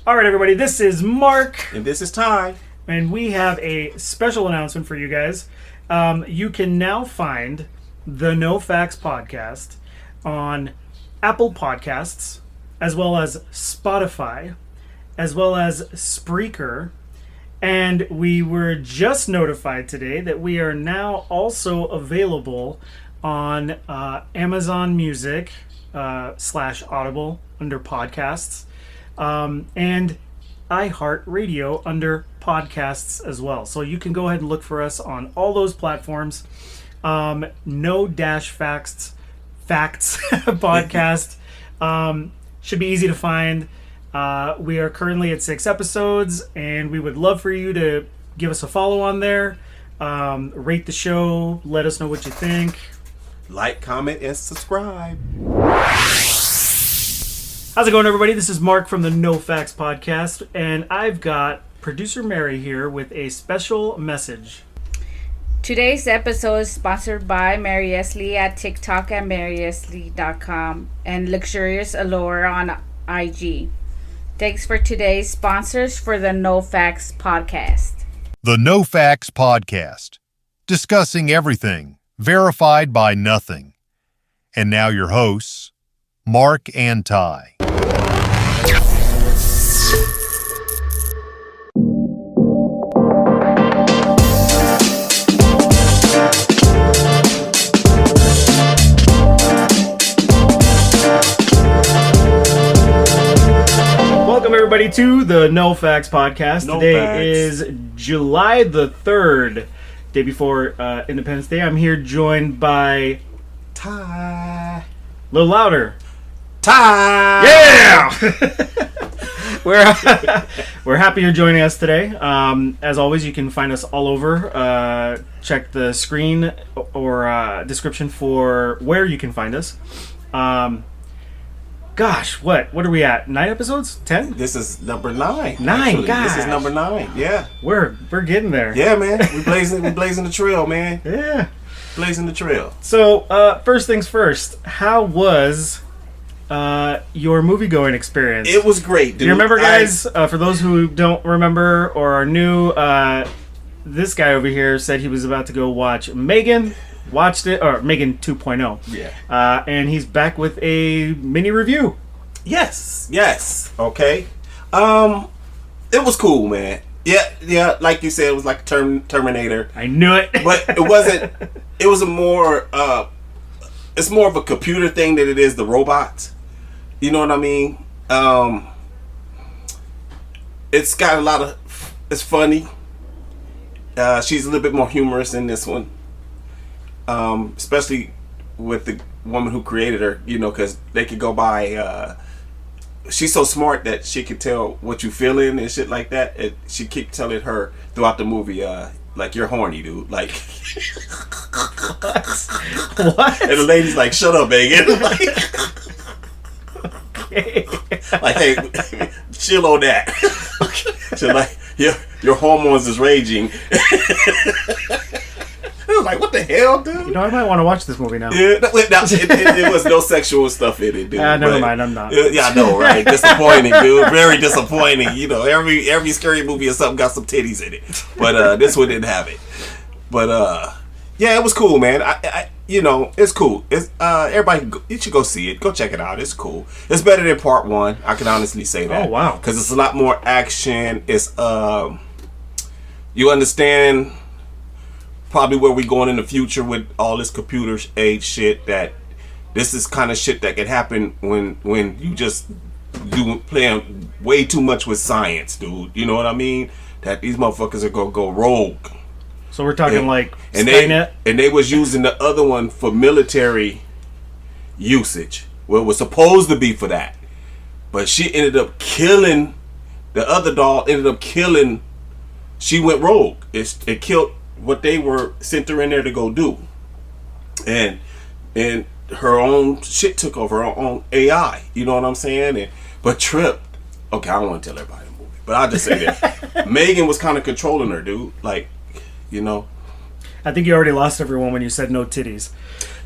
All right, everybody, this is Mark. And this is Ty. And we have a special announcement for you guys. You can now find the No Facts podcast on Apple Podcasts, as well as Spotify, as well as Spreaker. And we were just notified today that we are now also available on Amazon Music / Audible under podcasts, and iHeartRadio under podcasts as well. So you can go ahead and look for us on all those platforms. No-Facts podcast should be easy to find. We are currently at 6 episodes, and we would love for you to give us a follow on there. Rate the show. Let us know what you think. Like, comment, and subscribe. How's it going, everybody? This is Mark from the No Facts podcast, and I've got producer Mary here with a special message. Today's episode is sponsored by Maryestlie at TikTok at Maryestlie.com and Lexurious Allure on IG. Thanks for today's sponsors for the No Facts podcast. The No Facts podcast, discussing everything, verified by nothing. And now your hosts, Mark and Ty. Welcome, everybody, to the No Facts podcast. No Today facts. is July the 3rd, day before Independence Day. I'm here joined by Ty. a little louder. Ty. Yeah! We're happy you're joining us today. As always, you can find us all over. Check the screen or description for where you can find us. Gosh, what are we at? 9 episodes? 10? This is number 9. 9, actually. gosh. This is number 9. Yeah. We're getting there. Yeah, man. We blazing the trail, man. Yeah. Blazing the trail. So, first things first, how was your movie-going experience? It was great, dude. Do you remember, guys? For those who don't remember or are new, this guy over here said he was about to go watch Megan. Watched it, or Megan 2.0. Yeah. And he's back with a mini review. Yes. Okay. It was cool, man. Yeah. Like you said, it was like Terminator. I knew it. But it wasn't. It was a more. It's more of a computer thing than it is the robots. You know what I mean? It's got a lot of. It's funny. She's a little bit more humorous in this one. Especially with the woman who created her, you know, because they could go by. She's so smart that she could tell what you feeling and shit like that. She keep telling her throughout the movie, like, you're horny, dude. Like, What? and the lady's like, shut up, Megan. Okay. Like, hey, chill on that. She's like, your hormones is raging. I was like, what the hell, dude? You know, I might want to watch this movie now. Yeah, it was no sexual stuff in it, dude. Never mind, I'm not. Yeah, I know, right? Disappointing, dude. Very disappointing. You know, every scary movie or something got some titties in it, but this one didn't have it. But yeah, it was cool, man. I you know, it's cool. It's everybody, you should go see it. Go check it out. It's cool. It's better than part 1. I can honestly say that. Oh, wow. Because it's a lot more action. It's you understand probably where we going in the future with all this computer age shit, that this is kind of shit that can happen when you just playing way too much with science, dude. You know what I mean? That these motherfuckers are gonna go rogue. So we're talking like and Skynet? they was using the other one for military usage. Well, it was supposed to be for that, but she ended up killing the other doll. Ended up killing. She went rogue. It killed what they were sent her in there to go do, and her own shit took over, her own AI. You know what I'm saying? But Trip, okay, I don't want to tell everybody the movie, but I'll just say that Megan was kind of controlling her, dude. Like, you know. I think you already lost everyone when you said no titties.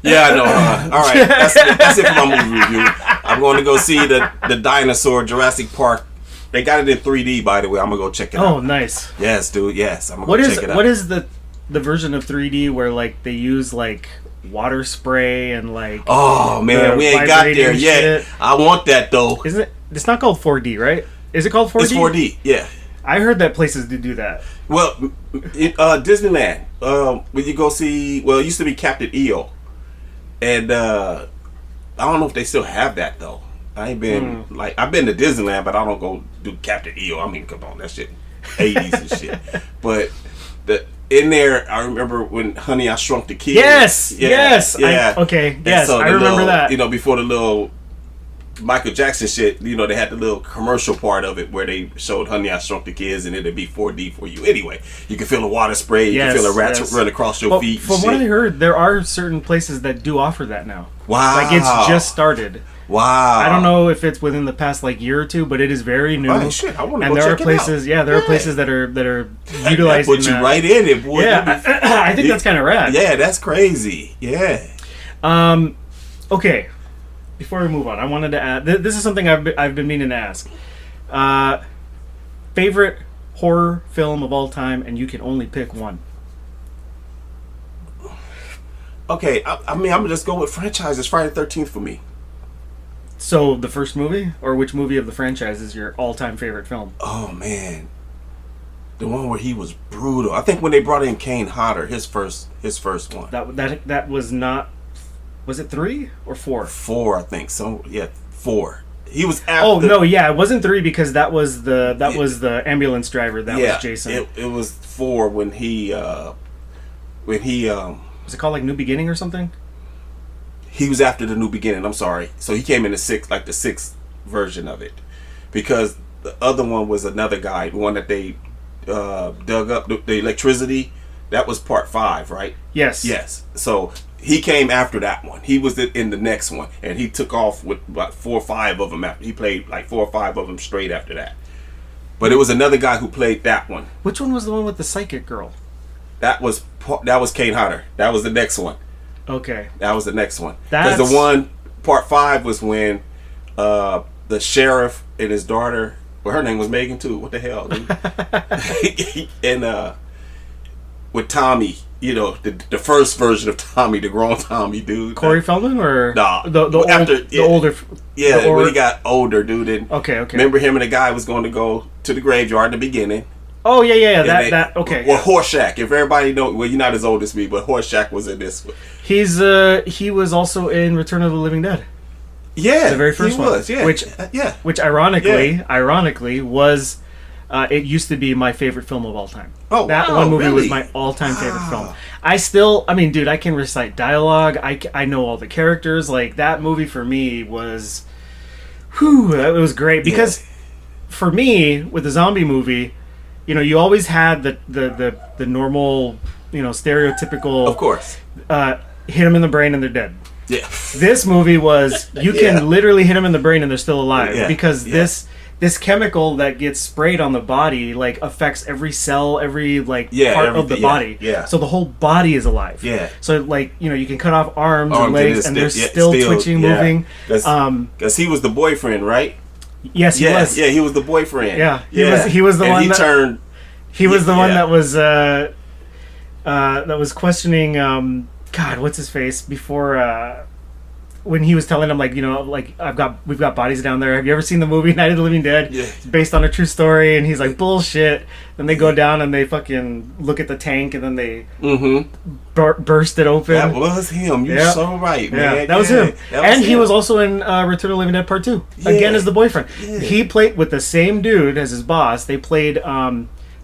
Yeah, I know. All right, that's it for my movie review. I'm going to go see the dinosaur Jurassic Park They got it in 3D, by the way. I'm gonna go check it out. Oh, nice. Yes, dude. Yes, I'm gonna What go is check it out. what is the version of 3D where like they use like water spray and like? Oh man, the we ain't got there vibrating yet. shit? I want that though. Isn't it? It's not called 4D, right? Is it called 4D? It's 4D. Yeah. I heard that places do that. Well, Disneyland. When you go see, well, it used to be Captain EO, and I don't know if they still have that though. I ain't been I've been to Disneyland, but I don't go do Captain EO. I mean, come on, that shit, 80s and shit. But in there, I remember when Honey, I Shrunk the Kids. Yes, Yeah, yes. yeah. Yes, so I remember little, that. You know, before the little Michael Jackson shit, you know, they had the little commercial part of it where they showed Honey, I Shrunk the Kids, and it'd be 4D for you. Anyway, you can feel the water spray, you can feel the rats run across your feet. From what I heard, there are certain places that do offer that now. Wow. Like it's just started. Wow. I don't know if it's within the past like year or two, but it is very new. Oh, shit, I want to and go there check are places, it out. there are places that are That utilizing put you that. right in it, boy. Yeah, I think that's kind of rad. Yeah, that's crazy. Yeah. Okay, before we move on, I wanted to add. This is something I've been meaning to ask. Favorite horror film of all time, and you can only pick one. Okay, I mean, I'm just going with franchises. Friday the 13th for me. So the first movie, or which movie of the franchise is your all-time favorite film? Oh man, the one where he was brutal. I think when they brought in Kane Hodder, his first one. That was not. Was it 3 or 4? 4, I think. So yeah, 4. He was after. Oh no, yeah, it wasn't 3 because that was the ambulance driver. That was Jason. It was 4 when he was it called like New Beginning or something? He was after the New Beginning. I'm sorry. So he came in the 6th version of it, because the other one was another guy, the one that they dug up, the electricity. That was part 5, right? Yes. Yes. So he came after that one. He was in the next one, and he took off with about 4 or 5 of them. After he played like 4 or 5 of them straight after that. But it was another guy who played that one. Which one was the one with the psychic girl? That was Kane Hodder. That was the next one. Okay. That was the next one. Because the one, part 5 was when the sheriff and his daughter, well, her name was Megan too. What the hell, dude? And with Tommy, you know, the first version of Tommy, the grown Tommy, dude. Corey Feldman or nah, the older. Yeah, when he got older, dude. And okay. Remember him and the guy was going to go to the graveyard in the beginning. Oh yeah. Okay. Well, Horseshack. If everybody know, well, you're not as old as me, but Horseshack was in this one. He was also in Return of the Living Dead. Yeah, the very first one. Was, yeah, which ironically was. It used to be my favorite film of all time. Oh, that wow, one movie really? was my all-time favorite film. Dude, I can recite dialogue. I know all the characters. Like that movie for me was, it was great because for me with the zombie movie, you know, you always had the normal, you know, stereotypical. Of course. Hit them in the brain and they're dead. Yeah. This movie was you can literally hit them in the brain and they're still alive because this chemical that gets sprayed on the body like affects every cell, every part of the body. Yeah. So the whole body is alive. Yeah. So like, you know, you can cut off arms and legs and they're still twitching, moving. Because he was the boyfriend, right? Yes, he was. Yeah, he was the boyfriend. Yeah. He was the and one he that turned. He was the one that was questioning God, what's his face before when he was telling him, like, you know, like we've got bodies down there. Have you ever seen the movie Night of the Living Dead? Yeah. It's based on a true story, and he's like, bullshit. Then they go down and they fucking look at the tank, and then they burst it open. That was him. You're so right, man. Yeah, that was him. He was also in Return of the Living Dead Part 2. Again as the boyfriend. Yeah. He played with the same dude as his boss. They played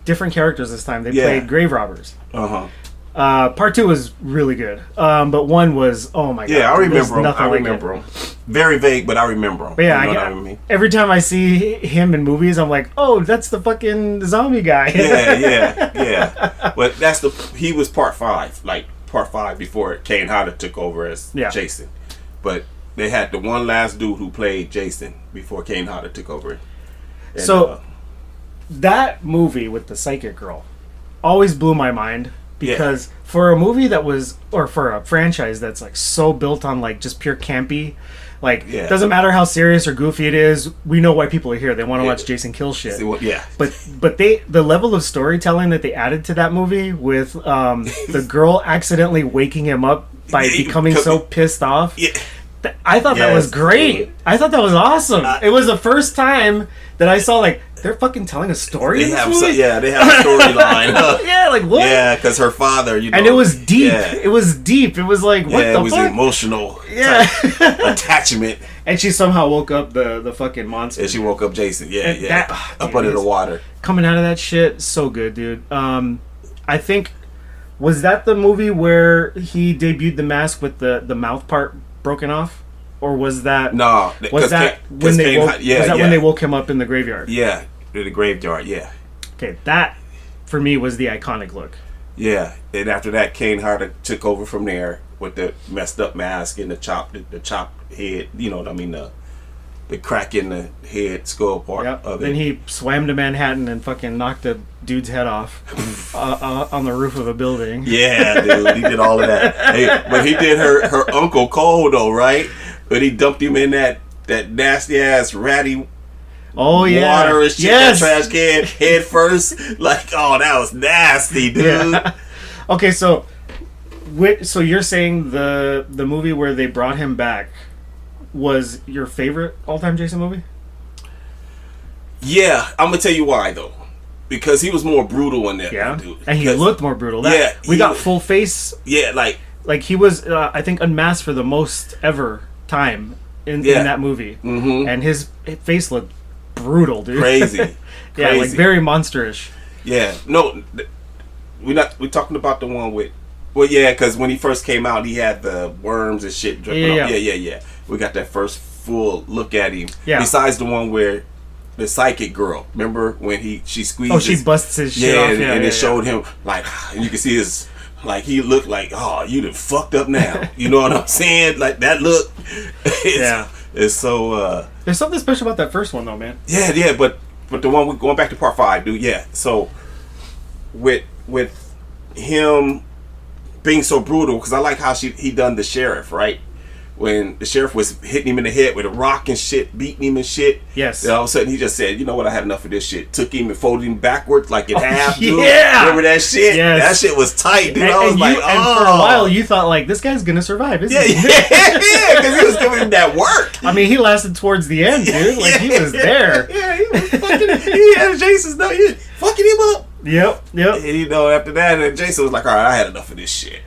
different characters this time. They played grave robbers. Part 2 was really good, but 1 was, oh my god. Yeah, I remember him. I remember him. Very vague, but I remember him. But yeah, you know I mean? Every time I see him in movies, I'm like, oh, that's the fucking zombie guy. yeah. But he was part 5, like part 5 before Kane Hodder took over as Jason. But they had the one last dude who played Jason before Kane Hodder took over. And, so that movie with the psychic girl always blew my mind. because for a movie that was, or for a franchise that's like so built on like just pure campy, like it doesn't matter how serious or goofy it is, we know why people are here. They want to watch Jason kill shit. But the level of storytelling that they added to that movie with the girl accidentally waking him up by becoming so pissed off. I thought that was great. I thought that was awesome. It was the first time that I saw like they're fucking telling a story. They have a storyline. Yeah, like what? Yeah, because her father, you know, and it was deep. Yeah. It was deep. It was like what the fuck? It was emotional. Attachment. And she somehow woke up the fucking monster. And she woke up Jason. Up under the water. Coming out of that shit, so good, dude. I think was that the movie where he debuted the mask with the mouth part broken off, or was that when they woke him up in the graveyard? Yeah, in the graveyard. Yeah. Okay, that for me was the iconic look. Yeah, and after that, Kane Hodder took over from there with the messed up mask and the chopped head. You know what I mean? The crack in the head skull part of it. Then he swam to Manhattan and fucking knocked a dude's head off on the roof of a building. Yeah, dude, he did all of that. Hey, but he did her Uncle Cole though, right? But he dumped him in that nasty ass ratty water and shit, that trash can head first. Like, oh, that was nasty, dude. Yeah. Okay, so you're saying the movie where they brought him back was your favorite all-time Jason movie? Yeah, I'm gonna tell you why though. Because he was more brutal in that one, dude. And he looked more brutal. We got full face. Yeah, like he was, I think, unmasked for the most ever time in that movie. Mm-hmm. And his face looked brutal, dude. Crazy. Like very monsterish. Yeah, no, we're talking about the one with. Well, yeah, because when he first came out, he had the worms and shit dripping off. Yeah. We got that first full look at him. Yeah. Besides the one where the psychic girl, remember when she squeezed? Oh, she busts his shit off. And it showed him like, and you can see his, like he looked like, oh, you done fucked up now. You know what I'm saying? Like that look. It's so. There's something special about that first one though, man. Yeah, but the one we're going back to part 5, dude. Yeah, so with him being so brutal, because I like how he done the sheriff, right? When the sheriff was hitting him in the head with a rock and shit, beating him and shit. Yes. And all of a sudden he just said, you know what, I had enough of this shit. Took him and folded him backwards like in half, dude. Yeah. Remember that shit? Yes. That shit was tight, dude. I was like, and for a while you thought like, this guy's gonna survive, isn't he? Yeah, because he was giving him that work. I mean, he lasted towards the end, dude. Like he was there. Yeah, he was fucking, he had Jason's, no, he was fucking him up. Yep. And you know, after that, Jason was like, all right, I had enough of this shit.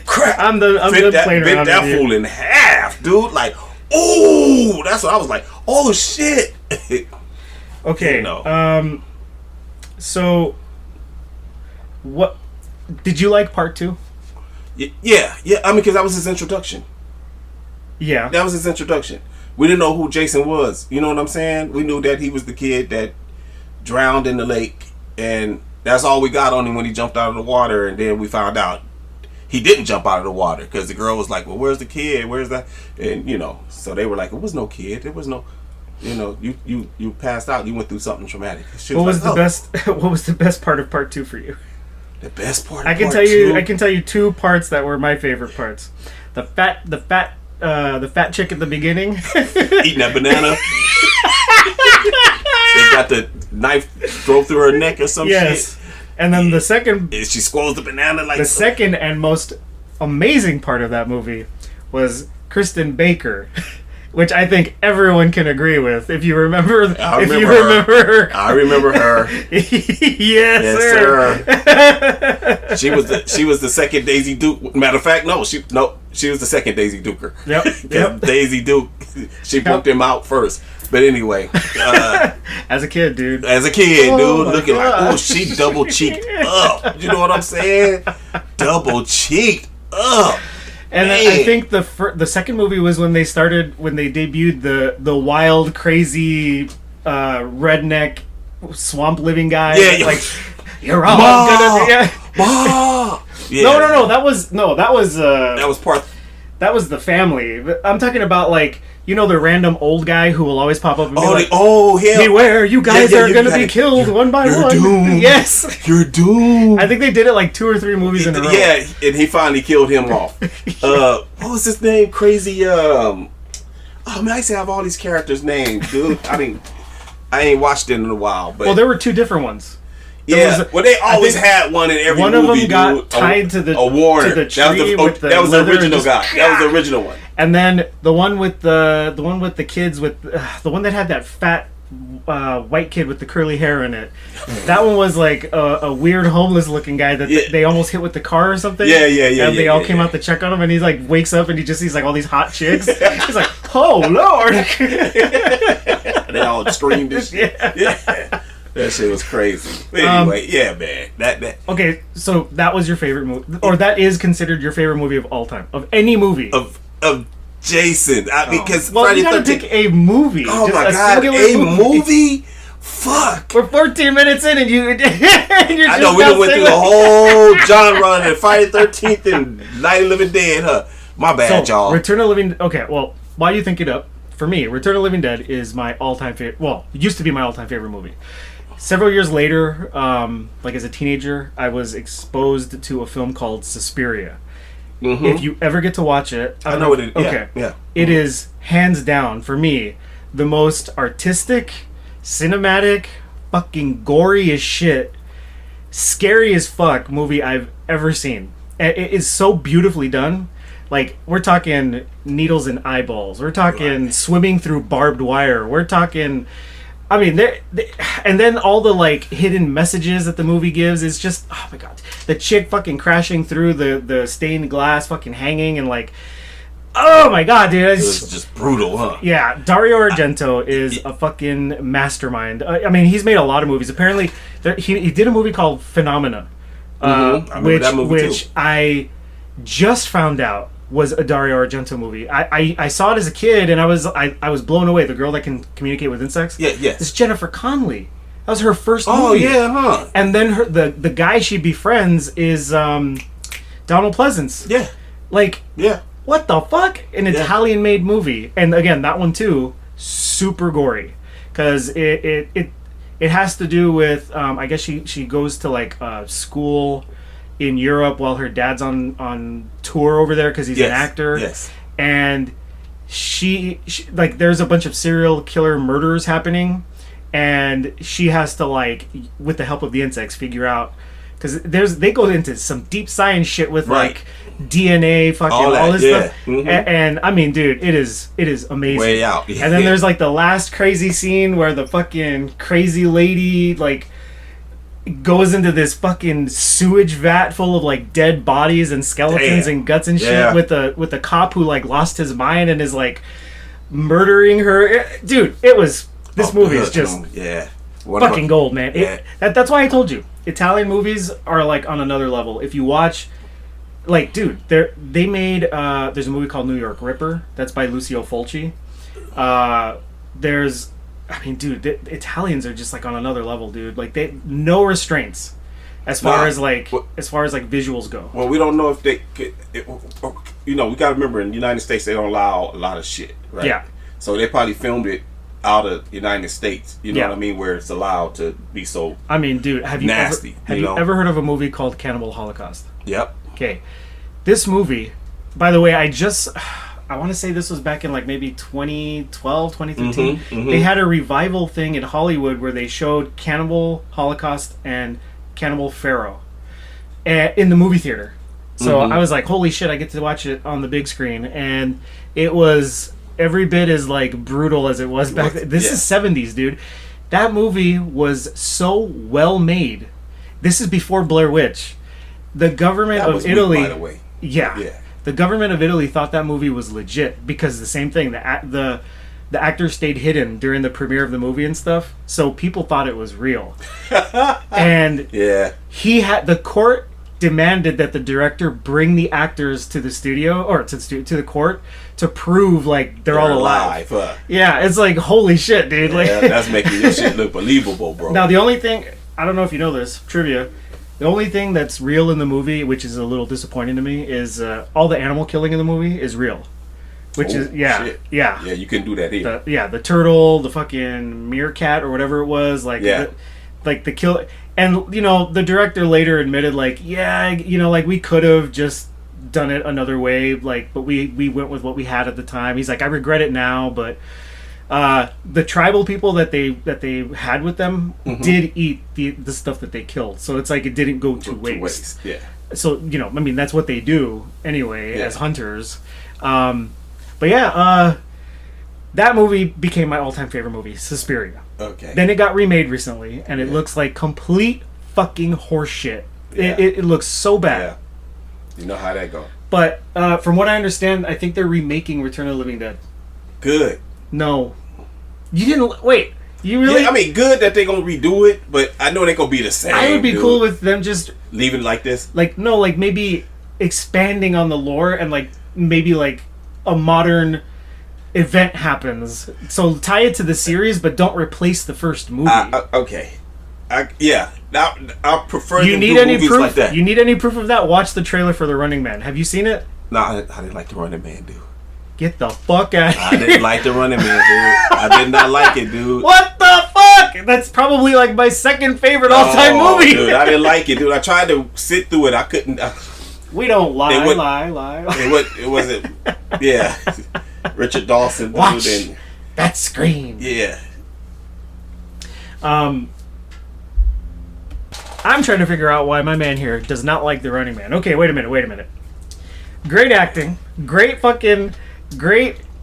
Crap. I'm done playing around. Bit that fool in half, dude. Like, ooh, that's what I was like. Oh shit. Okay. You know. So, what did you like part 2? Yeah. I mean, because that was his introduction. Yeah. That was his introduction. We didn't know who Jason was. You know what I'm saying? We knew that he was the kid that drowned in the lake, and that's all we got on him when he jumped out of the water. And then we found out he didn't jump out of the water because the girl was like, well, where's the kid? Where's that? And, you know, so they were like, it was no kid. There was no, you know, you passed out. You went through something traumatic. What was the best part of part 2 for you? The best part of I can tell you 2 parts that were my favorite parts. The fat chick at the beginning. Eating that banana. They got the knife drove through her neck or some shit. And then the second... She squirrels the banana like... The second and most amazing part of that movie was Kristen Baker, which I think everyone can agree with. If you remember her. I remember her. Yes, sir. She was the second Daisy Duke. Matter of fact, she was the second Daisy Duker. Yep. Daisy Duke, she booked him out first. But anyway, as a kid, dude, looking like, she double cheeked up. You know what I'm saying? Double cheeked up. And I think the second movie was when they debuted the wild, crazy, redneck, swamp living guy. Yeah, like you're all gonna be. Yeah. No. That was part. That was the family. But I'm talking about like, you know, the random old guy who will always pop up and be like, him. beware, you guys are going to be killed one by you're one. Doomed. Yes. You're doomed. I think they did it like 2 or 3 movies in a row. Yeah, and he finally killed him off. What was his name? Crazy, oh man, I used to have all these characters' names, dude. I ain't watched it in a while. But well, there were 2 different ones. They always had one in every one movie. One of them got tied to the Warner. To the tree that was the original guy. That was the original one. And then the one with the kids with the one that had that fat white kid with the curly hair in it. That one was like a weird homeless looking guy that they almost hit with the car or something. Yeah. And they all came out to check on him, and he's like wakes up and he just sees like all these hot chicks. He's like, oh Lord! They all screamed and shit. Yeah. That shit was crazy. But anyway, yeah, man. That. Okay, so that was your favorite movie, or that is considered your favorite movie of all time, of any movie of Jason. Because you gotta pick a movie. Oh just my god, a movie? Fuck. We're 14 minutes in and you're I know we done went through the whole genre and Friday the 13th and Night of the Living Dead, huh? My bad, y'all. Return of the Living. Okay, well, while you think it up, for me, Return of the Living Dead is my all-time favorite. Well, it used to be my all-time favorite movie. Several years later, like as a teenager, I was exposed to a film called Suspiria. Mm-hmm. If you ever get to watch it, I know what it is. Okay, yeah. It is hands down for me the most artistic, cinematic, fucking gory as shit, scary as fuck movie I've ever seen. It is so beautifully done. Like, we're talking needles in eyeballs. We're talking swimming through barbed wire. We're talking... I mean, and then all the like hidden messages that the movie gives is just, oh my god, the chick fucking crashing through the stained glass, fucking hanging, and like, oh my god, dude, it was just brutal, huh? Yeah, Dario Argento is a fucking mastermind. I mean, he's made a lot of movies. Apparently, he did a movie called Phenomena, which I just found out was a Dario Argento movie. I saw it as a kid and I was blown away. The girl that can communicate with insects. Yeah, yes. It's Jennifer Connelly. That was her first movie. Oh yeah, huh? And then the guy she befriends is Donald Pleasance. Yeah. Like, yeah. What the fuck? An Italian made movie. And again, that one too, super gory. Cause it has to do with I guess she goes to like school in Europe while her dad's on tour over there because he's an actor. Yes. And she like there's a bunch of serial killer murders happening, and she has to like with the help of the insects figure out because they go into some deep science shit with like DNA, fucking all this stuff. Mm-hmm. And I mean, dude, it is amazing. Way out. And then there's like the last crazy scene where the fucking crazy lady like goes into this fucking sewage vat full of like dead bodies and skeletons and guts and shit with the cop who like lost his mind and is like murdering her. Dude, this movie is just fucking gold, man. That's why I told you Italian movies are like on another level. If you watch, like, dude, they made there's a movie called New York Ripper that's by Lucio Fulci. I mean, dude, the Italians are just like on another level, dude. Like no restraints as far as visuals go. Well, we don't know if they could, we got to remember in the United States they don't allow a lot of shit, right? Yeah. So they probably filmed it out of the United States, you know what I mean, where it's allowed to be so. I mean, dude, have you ever heard of a movie called Cannibal Holocaust? Yep. Okay, this movie, by the way, I want to say this was back in like maybe 2012, 2013. Mm-hmm. They had a revival thing in Hollywood where they showed Cannibal Holocaust and Cannibal Pharaoh in the movie theater. So I was like, holy shit, I get to watch it on the big screen. And it was every bit as like brutal as it was back then. This is 70s, dude. That movie was so well made. This is before Blair Witch. The government of Italy... by the way. Yeah. The government of Italy thought that movie was legit because the same thing, the actor stayed hidden during the premiere of the movie and stuff, so people thought it was real. And the court demanded that the director bring the actors to the studio or to the court to prove like they're all alive. Huh? Yeah, it's like holy shit, dude. Yeah, that's making this shit look believable, bro. Now the only thing, I don't know if you know this trivia. The only thing that's real in the movie, which is a little disappointing to me, is all the animal killing in the movie is real. Which is shit. yeah. Yeah, you couldn't do that either. The turtle, the fucking meerkat or whatever it was, like the kill. And you know, the director later admitted, like, yeah, you know, like we could have just done it another way, like, but we went with what we had at the time. He's like, I regret it now, but the tribal people that they had with them did eat the stuff that they killed, so it's like it didn't go to waste. Yeah. So you know, I mean, that's what they do anyway as hunters. But yeah, that movie became my all-time favorite movie, Suspiria. Okay. Then it got remade recently, and it looks like complete fucking horseshit. Yeah. It looks so bad. Yeah. You know how that go. But from what I understand, I think they're remaking Return of the Living Dead. Good. No. You didn't... Wait. You really... Yeah, I mean, good that they're going to redo it, but I know they're going to be the same. I would be cool with them just... leaving it like this? Like, no, like maybe expanding on the lore and like maybe like a modern event happens. So tie it to the series, but don't replace the first movie. Okay. I prefer You them need do any movies proof? like that. You need any proof of that? Watch the trailer for The Running Man. Have you seen it? No, I didn't like the Running Man, dude. Get the fuck out of I here. didn't like the Running Man, dude. I did not like it, dude. What the fuck? That's probably like my second favorite all-time movie. Dude, I didn't like it, dude. I tried to sit through it. I couldn't. We don't lie. It wasn't. Yeah. Richard Dawson, dude. Watch And, that screen. yeah. I'm trying to figure out why my man here does not like The Running Man. Okay, wait a minute. Great acting. Great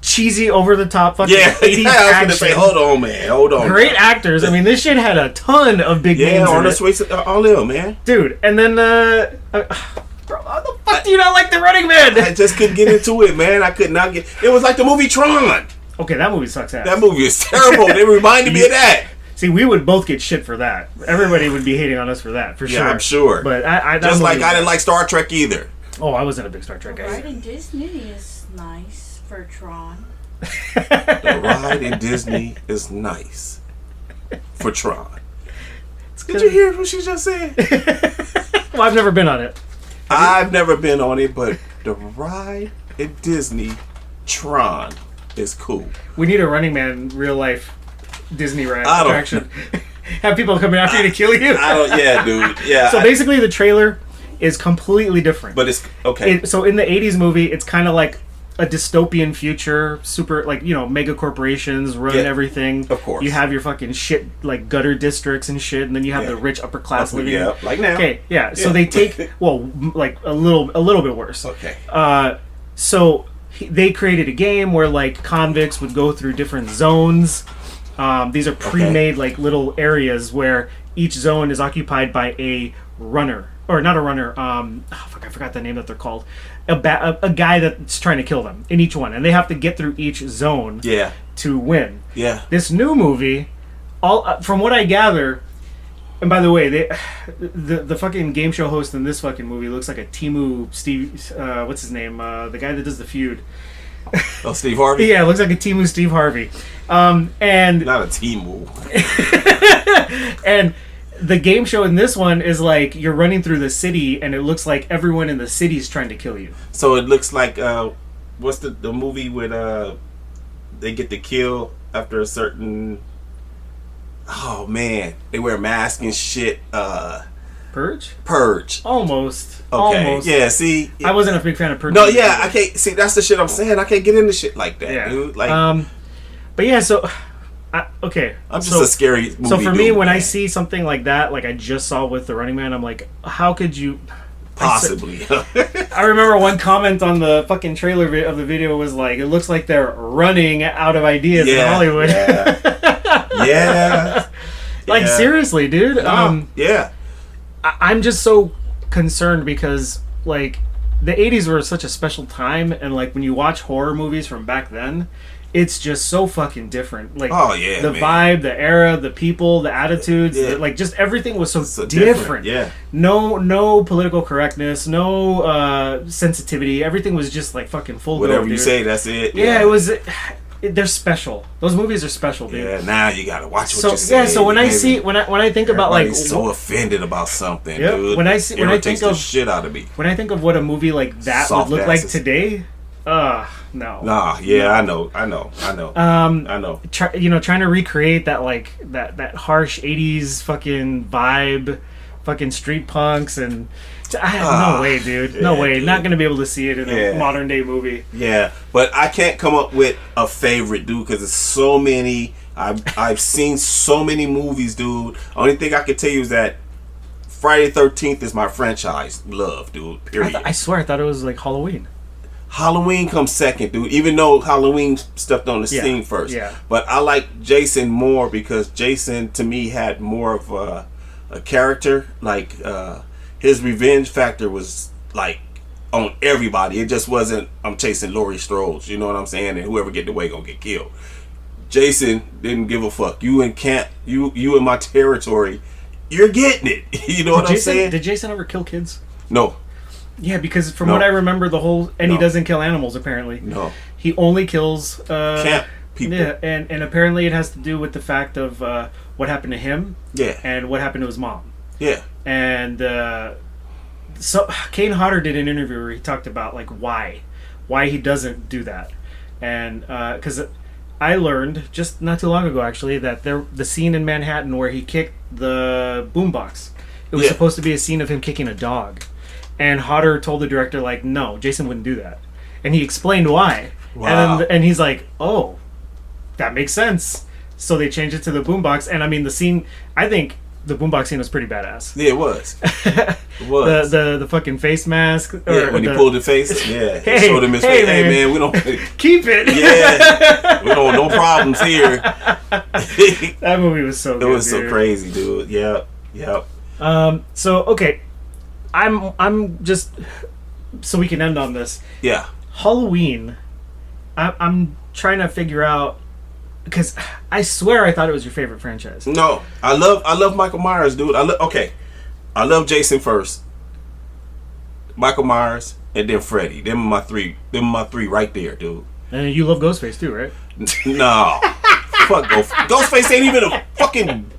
cheesy, over-the-top fucking 80s I was action. gonna say, hold on. Great actors. I mean, this shit had a ton of big names in Arnold it. Schwarzenegger, all in, man. Dude, and then, bro, how the fuck do you not like The Running Man? I just couldn't get into it, man. I could not get. It was like the movie Tron. Okay, that movie sucks ass. That movie is terrible. It reminded me of that. See, we would both get shit for that. Everybody would be hating on us for that, for sure. Yeah, I'm sure. But I just like I didn't like Star Trek either. Oh, I wasn't a big Star Trek guy. The ride in Disney is nice for Tron. The ride in Disney is nice for Tron. Did you hear what she just said? Well, I've never been on it. I've never been on it, but the ride in Disney, Tron, is cool. We need a Running Man real life Disney ride I don't- attraction. Have people coming after you to kill you. Yeah, dude. Yeah. So basically, the trailer is completely different. But it's okay. So in the 80s movie, it's kind of like a dystopian future, super, like, you know, mega corporations run everything. Of course. You have your fucking shit, like, gutter districts and shit, and then you have the rich upper class living. Yeah, like now. Okay, yeah. So they take, well, like, a little bit worse. Okay. So they created a game where, like, convicts would go through different zones. These are pre-made, like, little areas where each zone is occupied by a runner. Or not a runner, I forgot the name that they're called. A guy that's trying to kill them in each one. And they have to get through each zone to win. Yeah. This new movie, from what I gather, and by the way, the fucking game show host in this fucking movie looks like a what's his name? The guy that does The Feud. Oh, Steve Harvey? Yeah, it looks like a Temu Steve Harvey. And not a Temu. And the game show in this one is like you're running through the city and it looks like everyone in the city's trying to kill you. So it looks like what's the movie with they get to kill after a certain, oh man, they wear masks and shit. Purge. Almost. Yeah, see, I wasn't a big fan of Purge. No, yeah, I can't see. That's the shit I'm saying. I can't get into shit like that, dude. Like, but yeah, so okay, I'm just a scary movie. So for me, dude, when man. I see something like that, like I just saw with The Running Man, I'm like, how could you possibly? I remember one comment on the fucking trailer of the video was like, it looks like they're running out of ideas in Hollywood. Yeah. Like seriously, dude. Yeah. I'm just so concerned because like the 80s were such a special time, and like when you watch horror movies from back then, it's just so fucking different. Like the vibe, the era, the people, the attitudes, like just everything was so different. Yeah. No political correctness, no sensitivity. Everything was just like fucking full. Whatever go, you dude. say, that's it. Yeah, it was. they're special. Those movies are special, dude. Yeah, now you gotta watch what you say. Yeah, so when I see when I think about like so offended about something, yep, dude. when I think of shit out of me. When I think of what a movie like that Soft would look asses. like today, no. Nah, yeah, No. I know. I know. Trying to recreate that like that harsh '80s fucking vibe, fucking street punks and. No way, dude. No way. Dude. Not gonna be able to see it in a modern day movie. Yeah, but I can't come up with a favorite, dude, because there's so many. I've seen so many movies, dude. Only thing I can tell you is that Friday 13th is my franchise love, dude. Period. I swear I thought it was like Halloween. Halloween comes second, dude. Even though Halloween stepped on the scene first. Yeah. But I like Jason more because Jason to me had more of a character. Like his revenge factor was like on everybody. It just wasn't I'm chasing Laurie Strode. You know what I'm saying? And whoever get the way gonna get killed. Jason didn't give a fuck. You in camp. You in my territory. You're getting it. You know what I'm saying? Did Jason ever kill kids? No. Yeah, because from what I remember, he doesn't kill animals. Apparently, no. He only kills camp people. Yeah, and apparently it has to do with the fact of what happened to him. Yeah, and what happened to his mom. Yeah, and so Kane Hodder did an interview where he talked about like why he doesn't do that, and because I learned just not too long ago actually that the scene in Manhattan where he kicked the boombox, it was supposed to be a scene of him kicking a dog. And Hodder told the director, like, no, Jason wouldn't do that. And he explained why. Wow. And he's like, oh, that makes sense. So they changed it to the boombox. And I mean, the scene, I think the boombox scene was pretty badass. Yeah, it was. It was. the fucking face mask. When he pulled the face. Yeah. He showed him his face. Hey, man, we don't. Keep it. Yeah. We don't, no problems here. That movie was so good. It was so crazy, dude. Yep. So, okay. I'm just so we can end on this. Yeah. Halloween. I'm trying to figure out because I swear I thought it was your favorite franchise. No, I love Michael Myers, dude. I love Jason first, Michael Myers, and then Freddy. Them are my three right there, dude. And you love Ghostface too, right? No, fuck Ghostface ain't even a fucking.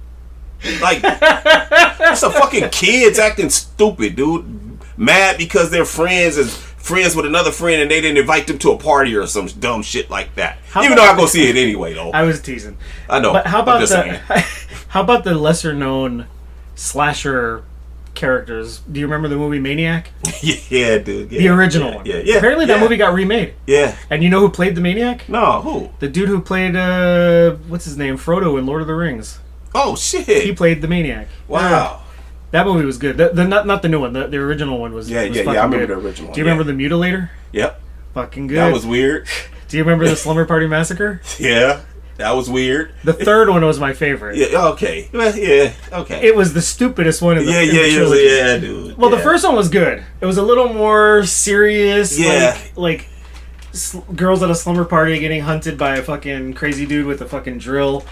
Like, it's a fucking kids acting stupid, dude. Mad because they're friends with another friend and they didn't invite them to a party or some dumb shit like that. Even though I go see it anyway, though. I was teasing. I know. But how about the lesser known slasher characters? Do you remember the movie Maniac? Yeah, dude. Yeah, the original one. Yeah. Apparently that movie got remade. Yeah. And you know who played the Maniac? No, who? The dude who played what's his name? Frodo in Lord of the Rings. Oh shit! He played the Maniac. Wow, that movie was good. Not the new one. The original one was. Yeah. I remember the original. Do you remember the Mutilator? Yep. Fucking good. That was weird. Do you remember the Slumber Party Massacre? Yeah, that was weird. The third one was my favorite. Yeah. Okay. Well, yeah. Okay. It was the stupidest one in the trilogy. Yeah, dude. Well, the first one was good. It was a little more serious. Yeah. Like girls at a slumber party getting hunted by a fucking crazy dude with a fucking drill.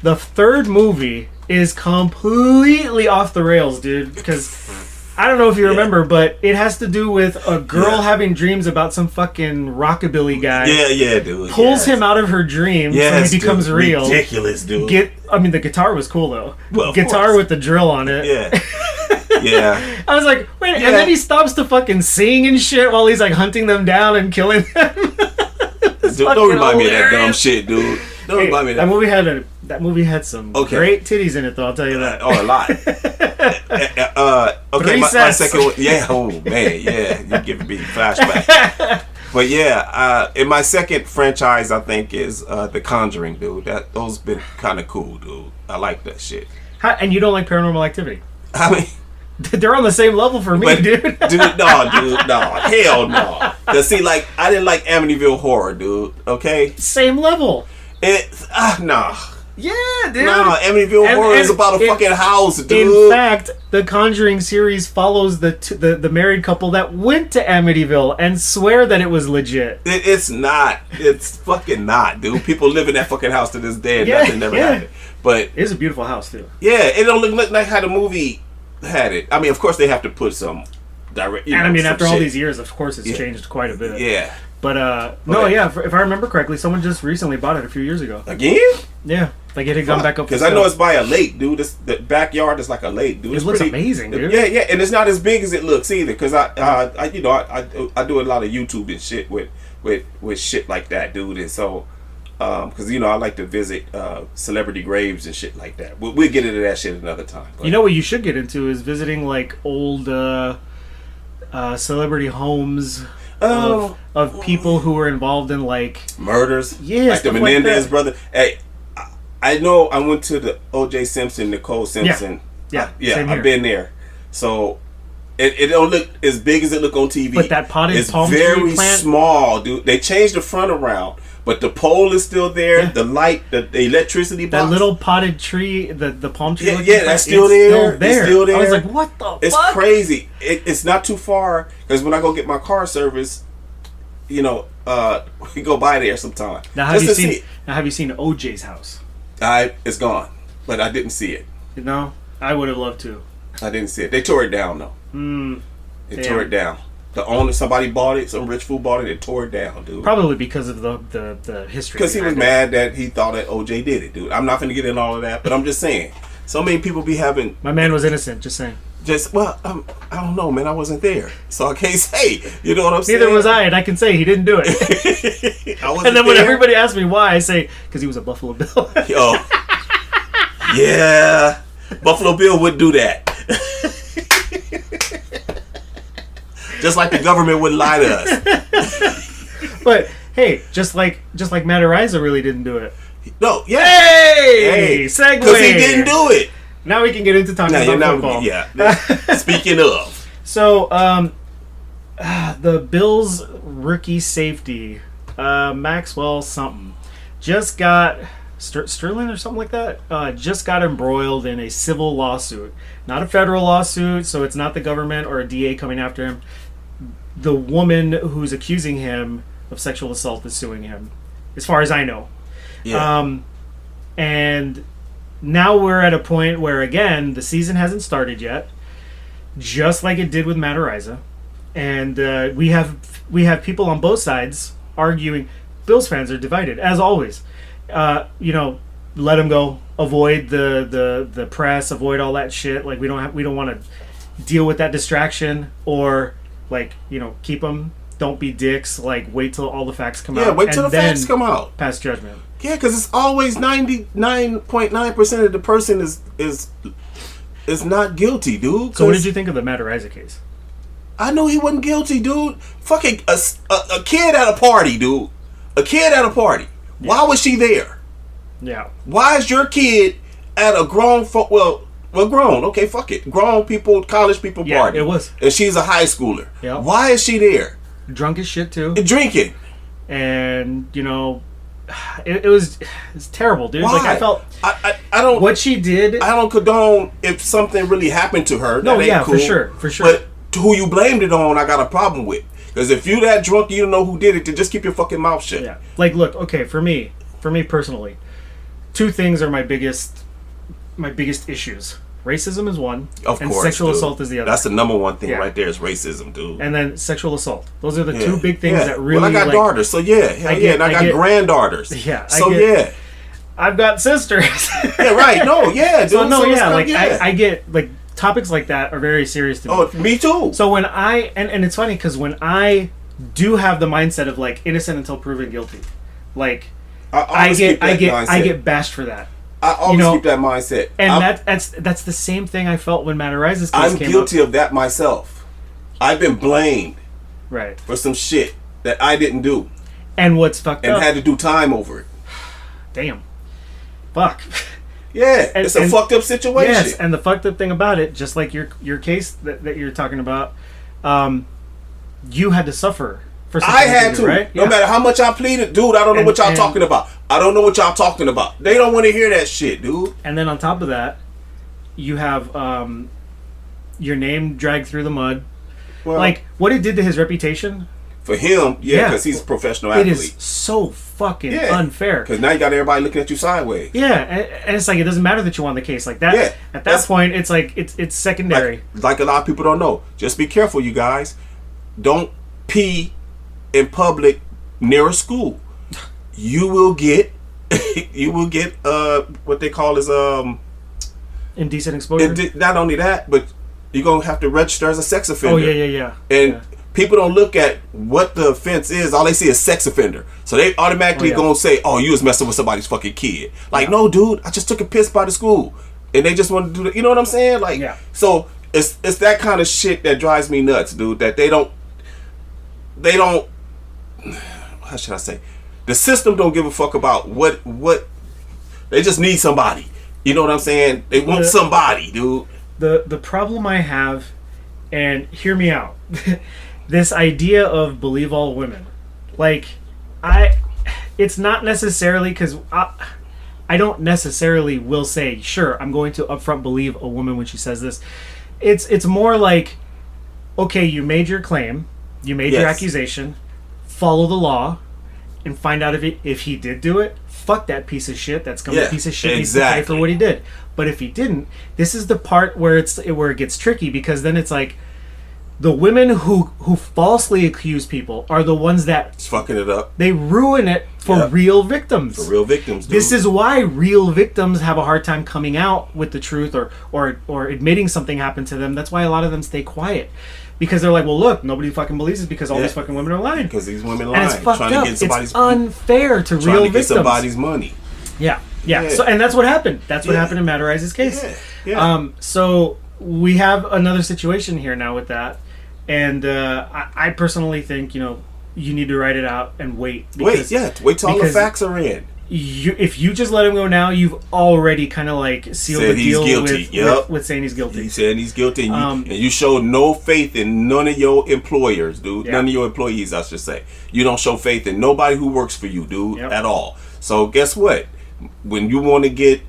The third movie is completely off the rails, dude, because I don't know if you remember, but it has to do with a girl having dreams about some fucking rockabilly guy. Yeah, dude. Pulls him out of her dreams and he becomes real. Ridiculous, dude. The guitar was cool, though. Well, guitar with the drill on it. Yeah. Yeah. I was like, wait, and then he stops to fucking sing and shit while he's like hunting them down and killing them. Dude, don't remind me of that dumb shit, dude. Don't remind me of that. That movie had some great titties in it, though. I'll tell you that. A lot. Okay, my second one. Yeah. Oh man. Yeah. You're giving me flashback. But yeah, in my second franchise, I think is The Conjuring, dude. Those been kind of cool, dude. I like that shit. And you don't like Paranormal Activity? I mean. They're on the same level for me, dude. No, hell no. Cause see, like, I didn't like Amityville Horror, dude. Okay, same level. Nah. Yeah, dude. Nah, Amityville Horror is about a fucking house, dude. In fact, the Conjuring series follows the married couple that went to Amityville and swear that it was legit. It's not. It's fucking not, dude. People live in that fucking house to this day and nothing never happened. But it's a beautiful house, too. Yeah, it don't look like how the movie had it. I mean, of course they have to put some direct. And I mean, after all these years, of course, it's changed quite a bit. Yeah, But no, Okay. yeah. If I remember correctly, someone just recently bought it a few years ago. Again? Yeah, like it had gone back up. Because I know it's by a lake, dude. The backyard is like a lake, dude. It looks amazing, dude. Yeah, yeah, and it's not as big as it looks either. Because I do a lot of YouTube and shit with shit like that, dude. And so, because I like to visit celebrity graves and shit like that. We'll get into that shit another time. But. You know what you should get into is visiting like old celebrity homes of people who were involved in like murders. Yeah, like the stuff Menendez that. brother. Hey, I know I went to the O.J. Simpson, Nicole Simpson. Yeah, yeah, same here. I've been there. So it don't look as big as it look on TV. But that potted it's palm very tree plant, small, dude. They changed the front around, but the pole is still there. Yeah. The light, the electricity box. that little potted tree, the palm tree. Yeah, looking yeah, plant, that's still it's there. It's still there. I was like, what the It's fuck? crazy. It's not too far because when I go get my car service, we go by there sometime. Now have you seen OJ's house? It's gone, but I didn't see it. No, I would have loved to. I didn't see it. They tore it down though. They tore it down. The owner, somebody bought it. Some rich fool bought it. They tore it down, dude. Probably because of the history. Because he was behind mad that he thought that OJ did it, dude. I'm not going to get in all of that, but I'm just saying. So many people be having My man was innocent. Just saying. I don't know, man. I wasn't there, so I can't say. You know what I'm saying? Neither was I, and I can say he didn't do it. I wasn't And then when there. everybody asks me why, I say because he was a Buffalo Bill. Yo, yeah, Buffalo Bill would do that. Just like the government would lie to us. But hey, just like Maryestlie really didn't do it. No, yeah. Hey, segue. Because he didn't do it. Now we can get into talking about football. Yeah. Speaking of. So, the Bills rookie safety, Maxwell something, just got Sterling or something like that. Just got embroiled in a civil lawsuit, not a federal lawsuit. So it's not the government or a DA coming after him. The woman who's accusing him of sexual assault is suing him, as far as I know. Yeah. And now we're at a point where, again, the season hasn't started yet, just like it did with Maryestlie. And we have people on both sides arguing. Bills fans are divided, as always. Let him go. Avoid the press. Avoid all that shit. Like we don't want to deal with that distraction, or keep them. Don't be dicks. Like wait till all the facts come out. Yeah, wait till the then facts come out. Pass judgment. Yeah, because it's always 99.9% of the person is not guilty, dude. So what did you think of the Maryestlie case? I know he wasn't guilty, dude. Fucking a kid at a party, dude. A kid at a party. Yeah. Why was she there? Yeah. Why is your kid at a grown grown? Okay, fuck it. Grown people, college people party. Yeah, it was. And she's a high schooler. Yeah. Why is she there? Drunk as shit too. And drinking. And it was terrible, dude. Why? Like I felt I don't what she did. I don't condone if something really happened to her. No, that ain't yeah, cool. for sure. But who you blamed it on, I got a problem with. Because if you that drunk, you don't know who did it. Then just keep your fucking mouth shut. Yeah. Like, look, okay, for me personally, two things are my biggest issues. Racism is one, Of and course, sexual dude. assault is the other. That's the number one thing Yeah. right there is racism, dude. And then sexual assault. Those are the two big things that really. Well, I got daughters, so yeah, hell yeah, and I got granddaughters. Yeah. So yeah. I've got sisters. Yeah, right. No, yeah, dude. So no, it's yeah, like, I get like topics like that are very serious to me. Oh, me too. So when and it's funny because when I do have the mindset of like innocent until proven guilty, like I get bashed for that. I always keep that mindset. And that's the same thing I felt when Maryestie's case I'm came guilty up. of that myself. I've been blamed Right. for some shit that I didn't do And what's fucked and up? had to do time over it. Damn. Fuck. Yeah, it's a fucked up situation. Yes, and the fucked up thing about it, just like your case that you're talking about, you had to suffer for something I had to, right? no matter how much I pleaded, dude. I don't know what y'all and- talking about. I don't know what y'all talking about. They don't want to hear that shit, dude. And then on top of that, you have your name dragged through the mud. Well, Like what it did to his reputation. for him, yeah, Yeah. because he's a professional It athlete. is so fucking Yeah. unfair. Because now you got everybody looking at you sideways. Yeah, and it's like it doesn't matter that you won the case like that. Yeah, At that that's- point, it's like it's secondary. Like a lot of people don't know. Just be careful, you guys. Don't pee in public near a school, you will get what they call is indecent exposure. Not only that, but you're gonna have to register as a sex offender. Oh yeah. And people don't look at what the offense is. All they see is sex offender, so they automatically gonna say, "Oh, you was messing with somebody's fucking kid." Like, no, dude, I just took a piss by the school, and they just want to do that. You know what I'm saying? Like, so it's that kind of shit that drives me nuts, dude. That they don't. How should I say? The system don't give a fuck about what. They just need somebody. You know what I'm saying? They want somebody, dude. The problem I have, and hear me out, this idea of believe all women, like, it's not necessarily because I don't necessarily will say, sure, I'm going to upfront believe a woman when she says this. It's more like, okay, you made your claim, you made your accusation, follow the law, and find out if he did do it. Fuck that piece of shit. That's a piece of shit. Needs to pay for what he did. But if he didn't, this is the part where it gets tricky, because then it's like the women who falsely accuse people are the ones that it's fucking it up. They ruin it for real victims. For real victims, dude. This is why real victims have a hard time coming out with the truth or admitting something happened to them. That's why a lot of them stay quiet. Because they're like, well, look, nobody fucking believes it because all these fucking women are lying. Because these women lying. And it's fucked trying up. To get somebody's, it's unfair to real victims. Trying to get somebody's money. Yeah. So, and that's what happened. That's what happened in Maryestie's case. So we have another situation here now with that. And I personally think, you need to write it out and wait. Wait till all the facts are in. If you just let him go now, you've already kind of like sealed the deal with saying he's guilty. He's saying he's guilty, and you show no faith in none of your employers, dude. None of your employees, I should say. You don't show faith in nobody who works for you, dude, at all. So guess what? When you want to get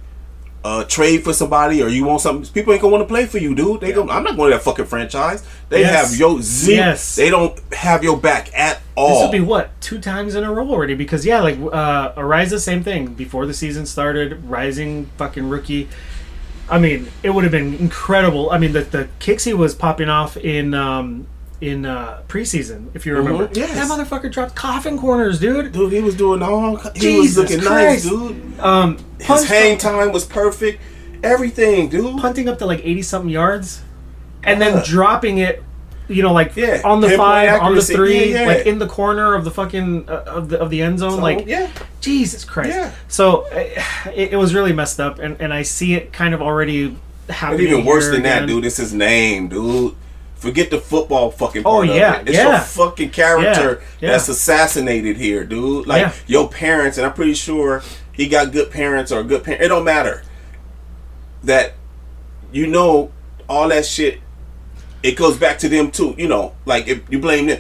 trade for somebody or you want something, people ain't gonna want to play for you, dude. I'm not going to that fucking franchise. They have your They don't have your back at all. This would be what, 2 times in a row already? Because Ariza, same thing. Before the season started, rising fucking rookie. I mean, it would have been incredible. I mean, the kicks he was popping off in preseason, if you remember. Yes. That motherfucker dropped coffin corners, dude. Dude, he was doing all. He Jesus was looking Christ. nice, dude. His hang time was perfect. Everything, dude. Punting up to like 80-something yards, and then dropping it, on the 5, accuracy. on the 3, like in the corner of the fucking of the end zone, Jesus Christ. Yeah. So it was really messed up, and I see it kind of already happening. But even worse than that, dude. It's his name, dude. Forget the football fucking part of it. It's your fucking character that's assassinated here, dude. Like, your parents, and I'm pretty sure he got good parents or good parents. It don't matter. That, all that shit, it goes back to them too. Like, if you blame them,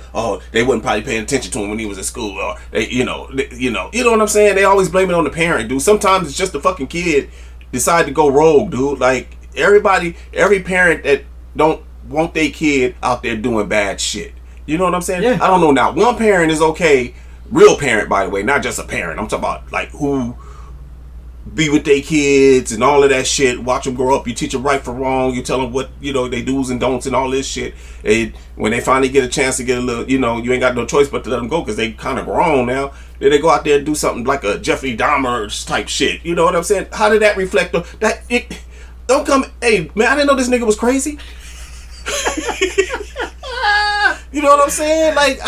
they wasn't probably paying attention to him when he was at school, or they, you know what I'm saying? They always blame it on the parent, dude. Sometimes it's just the fucking kid decide to go rogue, dude. Like, every parent that don't want their kid out there doing bad shit. You know what I'm saying? Yeah. I don't know now. One parent is okay. Real parent, by the way, not just a parent. I'm talking about like who be with their kids and all of that shit. Watch them grow up. You teach them right from wrong. You tell them what, they do's and don'ts and all this shit. And when they finally get a chance to get a little, you ain't got no choice but to let them go because they kind of grown now. Then they go out there and do something like a Jeffrey Dahmer type shit. You know what I'm saying? How did that reflect on that? Don't come, hey, man, I didn't know this nigga was crazy. You know what I'm saying? Like,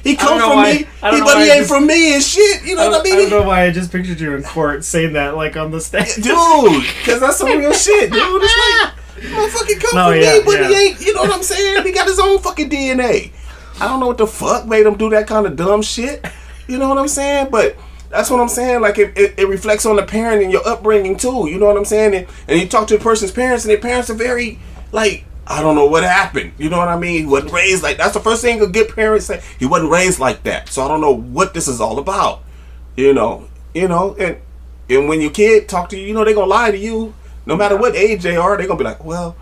he come from me, but he ain't from me and shit. You know what I mean? I don't know why I just pictured you in court saying that, like, on the stage. Dude, because that's some real shit, dude. It's like, motherfucking come from me, but he ain't, you know what I'm saying? He got his own fucking DNA. I don't know what the fuck made him do that kind of dumb shit. You know what I'm saying? But that's what I'm saying. Like, it reflects on the parent and your upbringing, too. You know what I'm saying? And you talk to a person's parents, and their parents are very, like, I don't know what happened. You know what I mean? He wasn't raised like... That's the first thing a good parent say. He wasn't raised like that. So I don't know what this is all about. And when your kid talk to you, they're going to lie to you. No matter what age they are, they're going to be like, well,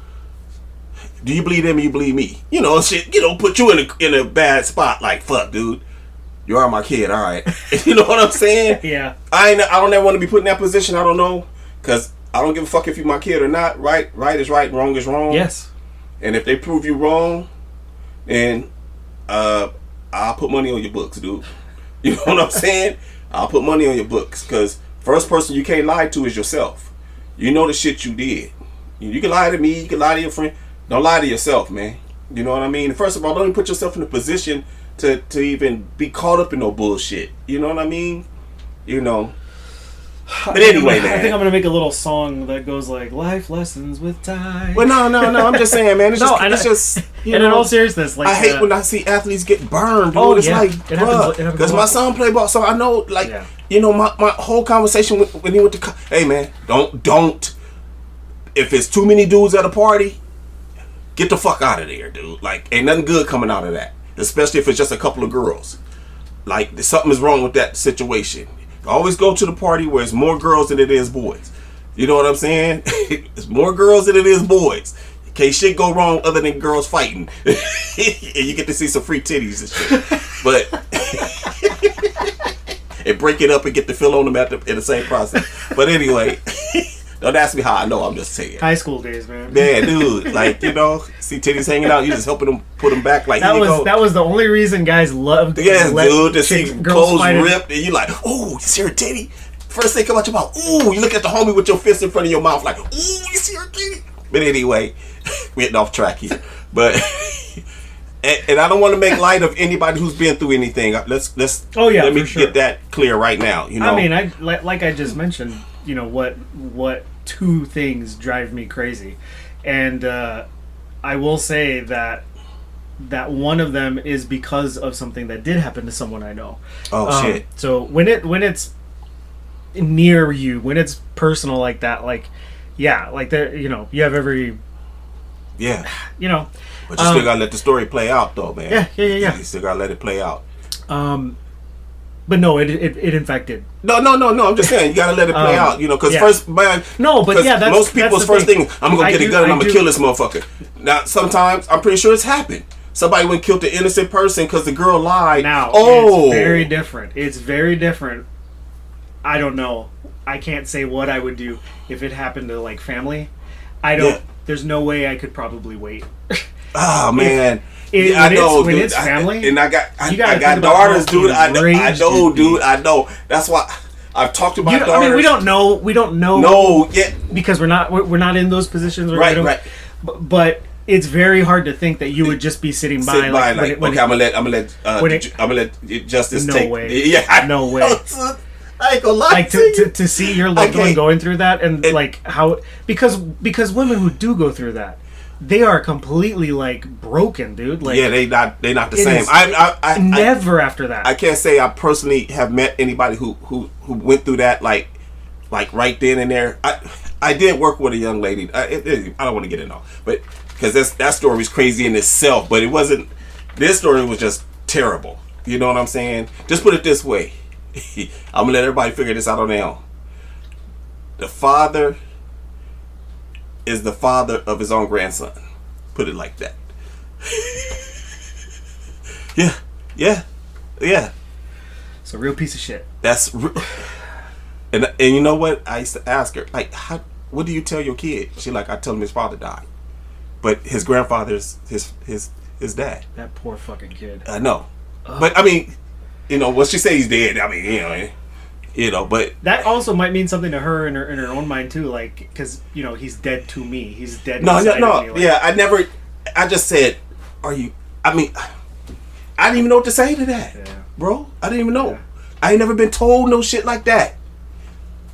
do you believe them or you believe me? Shit, put you in a bad spot. Like, fuck, dude. You are my kid, all right. You know what I'm saying? Yeah. I don't ever want to be put in that position. I don't know. Because I don't give a fuck if you're my kid or not. Right is right, wrong is wrong. Yes. And if they prove you wrong, then I'll put money on your books, dude. You know what I'm saying? I'll put money on your books, because first person you can't lie to is yourself. You know the shit you did. You can lie to me, you can lie to your friend. Don't lie to yourself, man. You know what I mean? First of all, don't even put yourself in a position to even be caught up in no bullshit. You know what I mean? You know. But anyway, man. I think I'm gonna make a little song that goes like "Life Lessons with Time." Well, no. I'm just saying, man. It's just. And in all seriousness, like I hate when I see athletes get burned. Dude. Oh, It's yeah. like, It happens because my son played ball, so I know, like, Yeah. you know, my whole conversation when he went to, hey, man, don't. If it's too many dudes at a party, get the fuck out of there, dude. Like, ain't nothing good coming out of that. Especially if it's just a couple of girls. Like, something is wrong with that situation. Always go to the party where it's more girls than it is boys. You know what I'm saying? It's more girls than it is boys. Can't shit go wrong other than girls fighting. And you get to see some free titties and shit. But and break it up and get the feel on them in the same process. But anyway, don't ask me how I know. I'm just saying. high school days, man. Man, dude, like, you know, see titties hanging out, you just helping them put them back. Like, That was the only reason guys loved. yes, dude, to see clothes fighting. ripped, and you like, oh, you see her titty? First thing come out your mouth, ooh, you look at the homie with your fist in front of your mouth, like, ooh, you see her titty? But anyway, we're getting off track here. But and I don't want to make light of anybody who's been through anything. Let me get that clear right now. You know, I mean, like I just mentioned, you know what two things drive me crazy, and I will say that one of them is because of something that did happen to someone I know. Oh shit! So when it's near you, when it's personal like that, like yeah, like there, you know, you have every you know. But you still gotta let the story play out, though, man. Yeah. You still gotta let it play out. But no, it in fact did. No. I'm just saying you gotta let it play out. You know, because first, man. No, but yeah, that's most people's that's the first thing. I'm gonna get a gun and I'm gonna do. kill this motherfucker. Now, sometimes I'm pretty sure it's happened. Somebody went and killed the innocent person because the girl lied. Now, it's very different. It's very different. I don't know. I can't say what I would do if it happened to like family. I don't. Yeah. There's no way I could probably wait. Oh man. I know, dude. When it's family, I got daughters, dude. I know, dude. I know. That's why I've talked to my daughters. I mean, we don't know. No, yeah. Because we're not in those positions. Right. But it's very hard to think that you would just be sitting by. I'm gonna let justice no take. Way. Yeah, no way. I ain't gonna lie like to see your loved one going through that, and like how because women who do go through that, they are completely like broken, dude. Like they not the same. I never after that. I can't say I personally have met anybody who went through that like right then and there. I did work with a young lady. I don't want to get into all, but because that story was crazy in itself, but it wasn't. This story was just terrible. You know what I'm saying? Just put it this way. I'm gonna let everybody figure this out on their own. The father is the father of his own grandson. Put it like that. Yeah. It's a real piece of shit. And you know what? I used to ask her, like, what do you tell your kid? She like, I tell him his father died, but his grandfather's his dad. That poor fucking kid. I know, but I mean, you know, what she say he's dead. I mean, you know, but that also might mean something to her in her own mind too, like because you know he's dead to me. He's dead. No. Of me, like, Yeah, I just said, are you? I mean, I didn't even know what to say to that, bro. I didn't even know. Yeah. I ain't never been told no shit like that.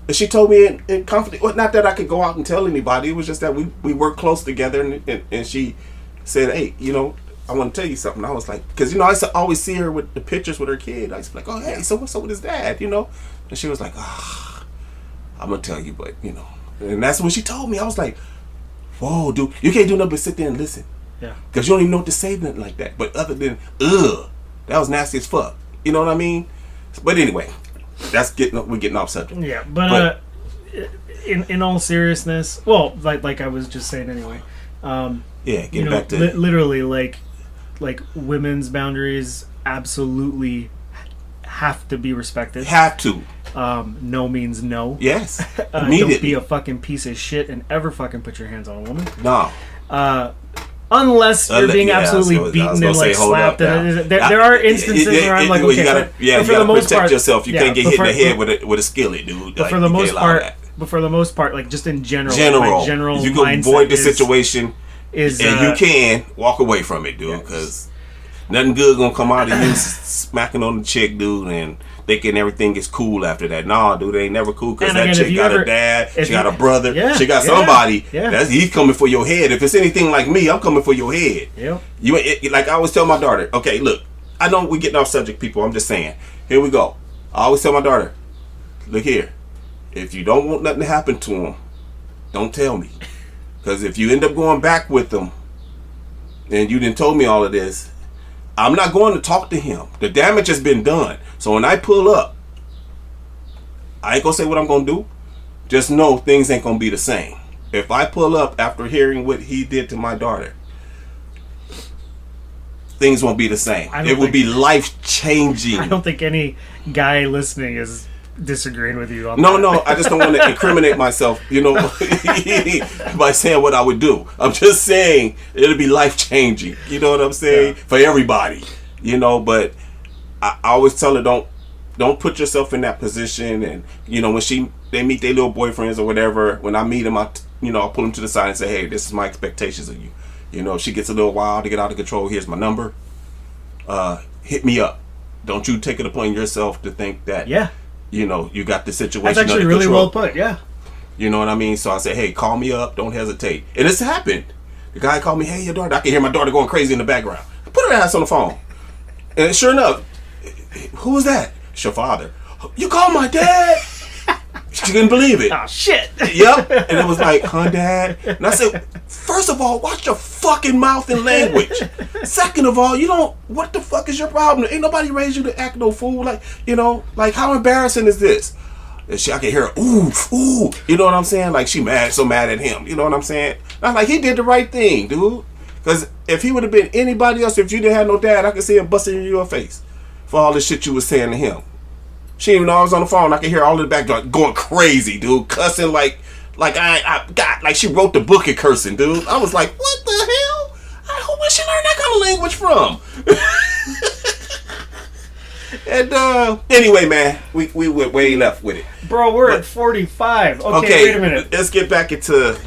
And she told me in confidence. Well, not that I could go out and tell anybody. It was just that we worked close together, and she said, hey, you know, I want to tell you something. I was like, because, you know, I used to always see her with the pictures with her kid. I used to be like, oh, hey, so what's up with his dad, you know? And she was like, I'm going to tell you, but, you know. And that's when she told me. I was like, whoa, dude, you can't do nothing but sit there and listen. Yeah. Because you don't even know what to say, nothing like that. But other than, that was nasty as fuck. You know what I mean? But anyway, we're getting off subject. Yeah, but in all seriousness, well, like I was just saying anyway. Getting back to literally like women's boundaries absolutely have to be respected. Have to. No means no. Yes. Don't be a fucking piece of shit and ever fucking put your hands on a woman. No. Unless you're being absolutely beaten and like slapped. There are instances where I'm like, okay, you gotta protect yourself. You can't get hit in the head with a skillet, dude. But for the most part, like just in general, you can avoid the situation, and you can walk away from it, dude, because nothing good gonna come out of you smacking on the chick, dude, and thinking everything is cool after that. Nah, dude, it ain't never cool, because that chick got a dad, she got a brother, she got somebody. He's coming for your head. If it's anything like me, I'm coming for your head. Like I always tell my daughter, okay, look, I know we getting off subject, people. I'm just saying. Here we go. I always tell my daughter, look here, if you don't want nothing to happen to him, don't tell me. Because if you end up going back with them, and you didn't told me all of this, I'm not going to talk to him. The damage has been done. So when I pull up, I ain't gonna say what I'm gonna do. Just know things ain't gonna be the same. If I pull up after hearing what he did to my daughter, things won't be the same. It will be life-changing. I don't think any guy listening is disagreeing with you on that. No, I just don't want to incriminate myself, by saying what I would do. I'm just saying it'll be life-changing. You know what I'm saying? For everybody. But I always tell her, don't put yourself in that position. And when they meet their little boyfriends or whatever, when I meet them, I'll pull them to the side and say, hey, this is my expectations of you. If she gets a little wild to get out of control, here's my number. Hit me up. Don't you take it upon yourself to think that you got the situation. That's actually really well put. Yeah. You know what I mean? So I say, hey, call me up. Don't hesitate. And it's happened. The guy called me, hey, your daughter. I can hear my daughter going crazy in the background. Put her ass on the phone. And sure enough, who was that? It's your father. You called my dad? She couldn't believe it. Oh, shit. Yep. And it was like, huh, Dad? And I said, first of all, watch your fucking mouth and language. Second of all, what the fuck is your problem? Ain't nobody raised you to act no fool. Like how embarrassing is this? And I can hear her, ooh. You know what I'm saying? Like, she so mad at him. You know what I'm saying? And I'm like, he did the right thing, dude. Because if he would have been anybody else, if you didn't have no dad, I could see him busting in your face for all the shit you was saying to him. She didn't even know I was on the phone. I could hear all in the back going crazy, dude. Cussing like she wrote the book and cursing, dude. I was like, what the hell? Where she learn that kind of language from? And anyway, man, we went way left with it. Bro, we're at 45. Okay, wait a minute. Let's get back into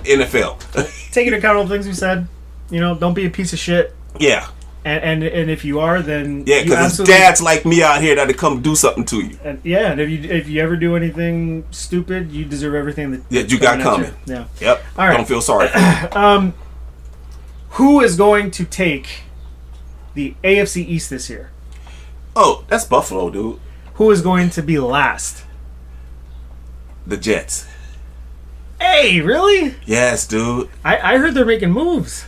NFL. Take into account all the things we said. Don't be a piece of shit. Yeah. And if you are, then because it's dads like me out here that'll come do something to you. And if you ever do anything stupid, you deserve everything that you got coming. Yeah. Yep. All right. Don't feel sorry for you. Who is going to take the AFC East this year? Oh, that's Buffalo, dude. Who is going to be last? The Jets. Hey, really? Yes, dude. I heard they're making moves.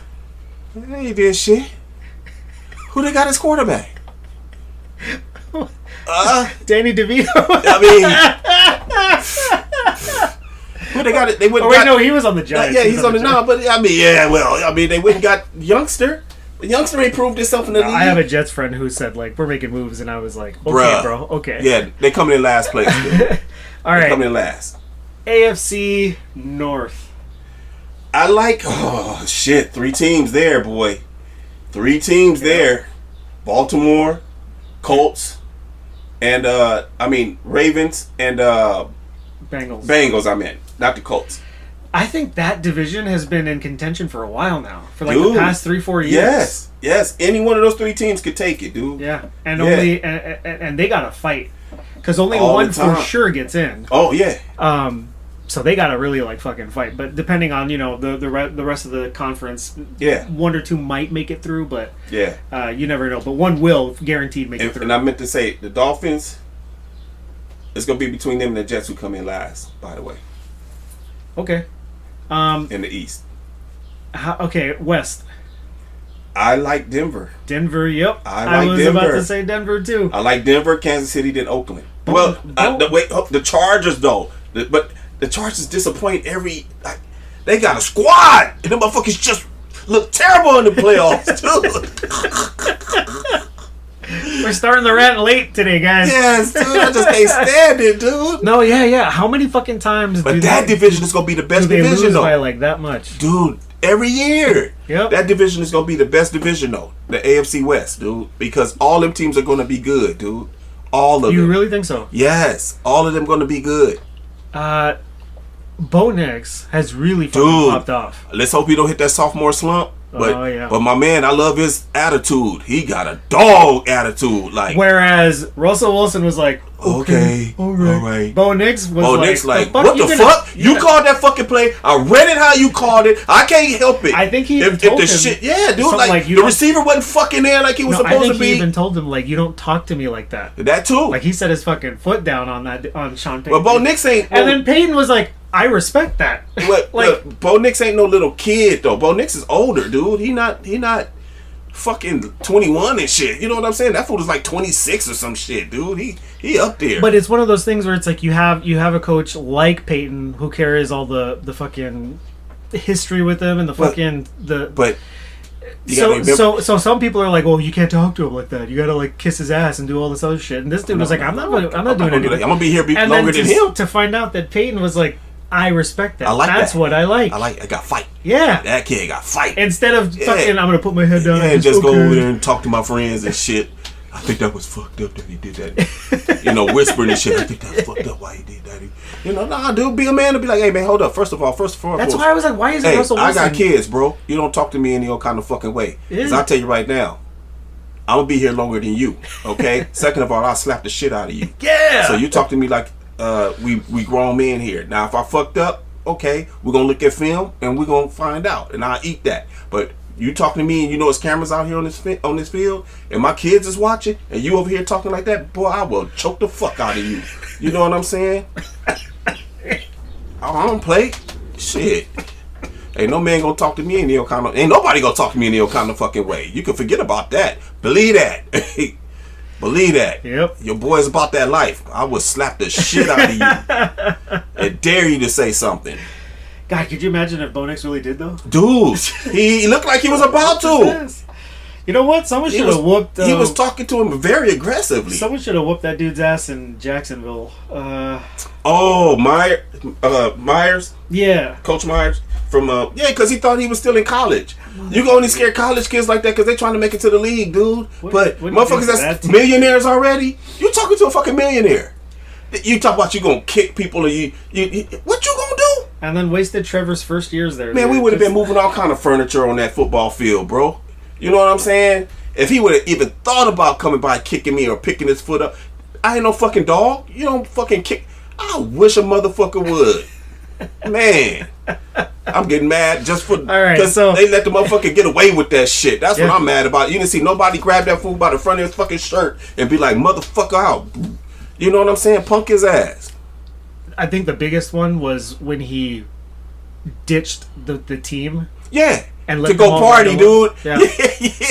They ain't did shit. Who they got as quarterback? Danny DeVito. Who they got? They went. No, he was on the Giants. He's on the Giants. But they went and got youngster. The youngster ain't proved himself in the league. I have a Jets friend who said we're making moves, and I was like, okay, bro, okay. Yeah, they coming in last place. All right, they coming in last. AFC North. I like. Oh shit! 3 teams there, boy. 3 teams there. Baltimore, Colts, and Ravens and Bengals. Bengals, not the Colts. I think that division has been in contention for a while now. For the past 3-4 years. Yes. Any one of those 3 teams could take it, dude. Yeah. And and they gotta fight. Because only one for sure gets in. Oh yeah. So they gotta really fucking fight. But depending on the rest of the conference, 1 or 2 might make it through, but you never know. But one will guaranteed make it through. And I meant to say the Dolphins. It's gonna be between them and the Jets who come in last. By the way. Okay. In the East. West. I like Denver. Denver, yep. I was about to say Denver too. I like Denver, Kansas City, then Oakland. The Chargers though. But the Chargers disappoint they got a squad, and the motherfuckers just look terrible in the playoffs, dude. We're starting the rant late today, guys. Yes, dude. I just can't stand it, dude. No, yeah. How many fucking times? But that division is gonna be the best division, lose though. By that much, dude. every year. Yep. That division is gonna be the best division though, the AFC West, dude, because all them teams are gonna be good, dude. All of them. You really think so? Yes, all of them gonna be good. Bo Nix has really fucking popped off. Let's hope he don't hit that sophomore slump. But, yeah. But my man, I love his attitude. He got a dog attitude. Like, whereas Russell Wilson was like, okay, all right. Bo Nix was like, what the fuck? You called that fucking play. I read it how you called it. I can't help it. I think he even told him. Dude, like the receiver wasn't fucking there like he was supposed to be. He even told him, like, you don't talk to me like that. That too. Like, he set his fucking foot down on Sean Payton. But Bo Nix ain't. And then Payton was like, I respect that. But like, Bo Nix ain't no little kid though. Bo Nix is older, dude. He not fucking 21 and shit. You know what I'm saying? That fool is like 26 or some shit, dude. He up there. But it's one of those things where it's like you have a coach like Peyton who carries all the fucking history with him and so some people are like, well, you can't talk to him like that. You gotta like kiss his ass and do all this other shit. And this dude was like, I'm not doing any of it. I'm gonna be here longer than him. To find out that Peyton was like, I respect that. That's what I like. I got fight. Yeah. That kid got fight. Instead of fucking, I'm going to put my head down. And just go over there and talk to my friends and shit. I think that was fucked up that he did that. Whispering and shit. I think that's fucked up why he did that. Nah, dude, be a man to be like, hey, man, hold up. First of all, that's why I was like, why is it Russell Wilson? I got kids, bro. You don't talk to me any old kind of fucking way. Because I'll tell you right now, I'm going to be here longer than you, okay? Second of all, I'll slap the shit out of you. Yeah. So you talk to me like we grown men here. Now, if I fucked up, okay, we're gonna look at film and we're gonna find out, and I'll eat that. But you talking to me and you know it's cameras out here on this field, and my kids is watching, and you over here talking like that, boy, I will choke the fuck out of you. You know what I'm saying? I don't play shit. Ain't no man gonna talk to me in the kind of. Ain't nobody gonna talk to me in the kind of fucking way. You can forget about that. Believe that. Believe that. Yep. Your boy's about that life. I would slap the shit out of you and dare you to say something. God, could you imagine if Bo Nix really did though? Dude, he looked like he was about to. You know what? Someone should have whooped. He was talking to him very aggressively. Someone should have whooped that dude's ass in Jacksonville. Myers. Yeah, Coach Myers from because he thought he was still in college. You can only scare college kids like that because they're trying to make it to the league, dude. But motherfuckers that's millionaires already. You talking to a fucking millionaire? You talk about you gonna kick people or you what you gonna do? And then wasted Trevor's first years there. Man, we would have been moving all kind of furniture on that football field, bro. You know what I'm saying? If he would have even thought about coming by kicking me or picking his foot up, I ain't no fucking dog. You don't fucking kick. I wish a motherfucker would. Man, I'm getting mad just for because they let the motherfucker get away with that shit. That's what I'm mad about. You didn't see nobody grab that fool by the front of his fucking shirt and be like, motherfucker out. You know what I'm saying? Punk his ass. I think the biggest one was when he ditched the team. Yeah. And to go party, dude. Yeah.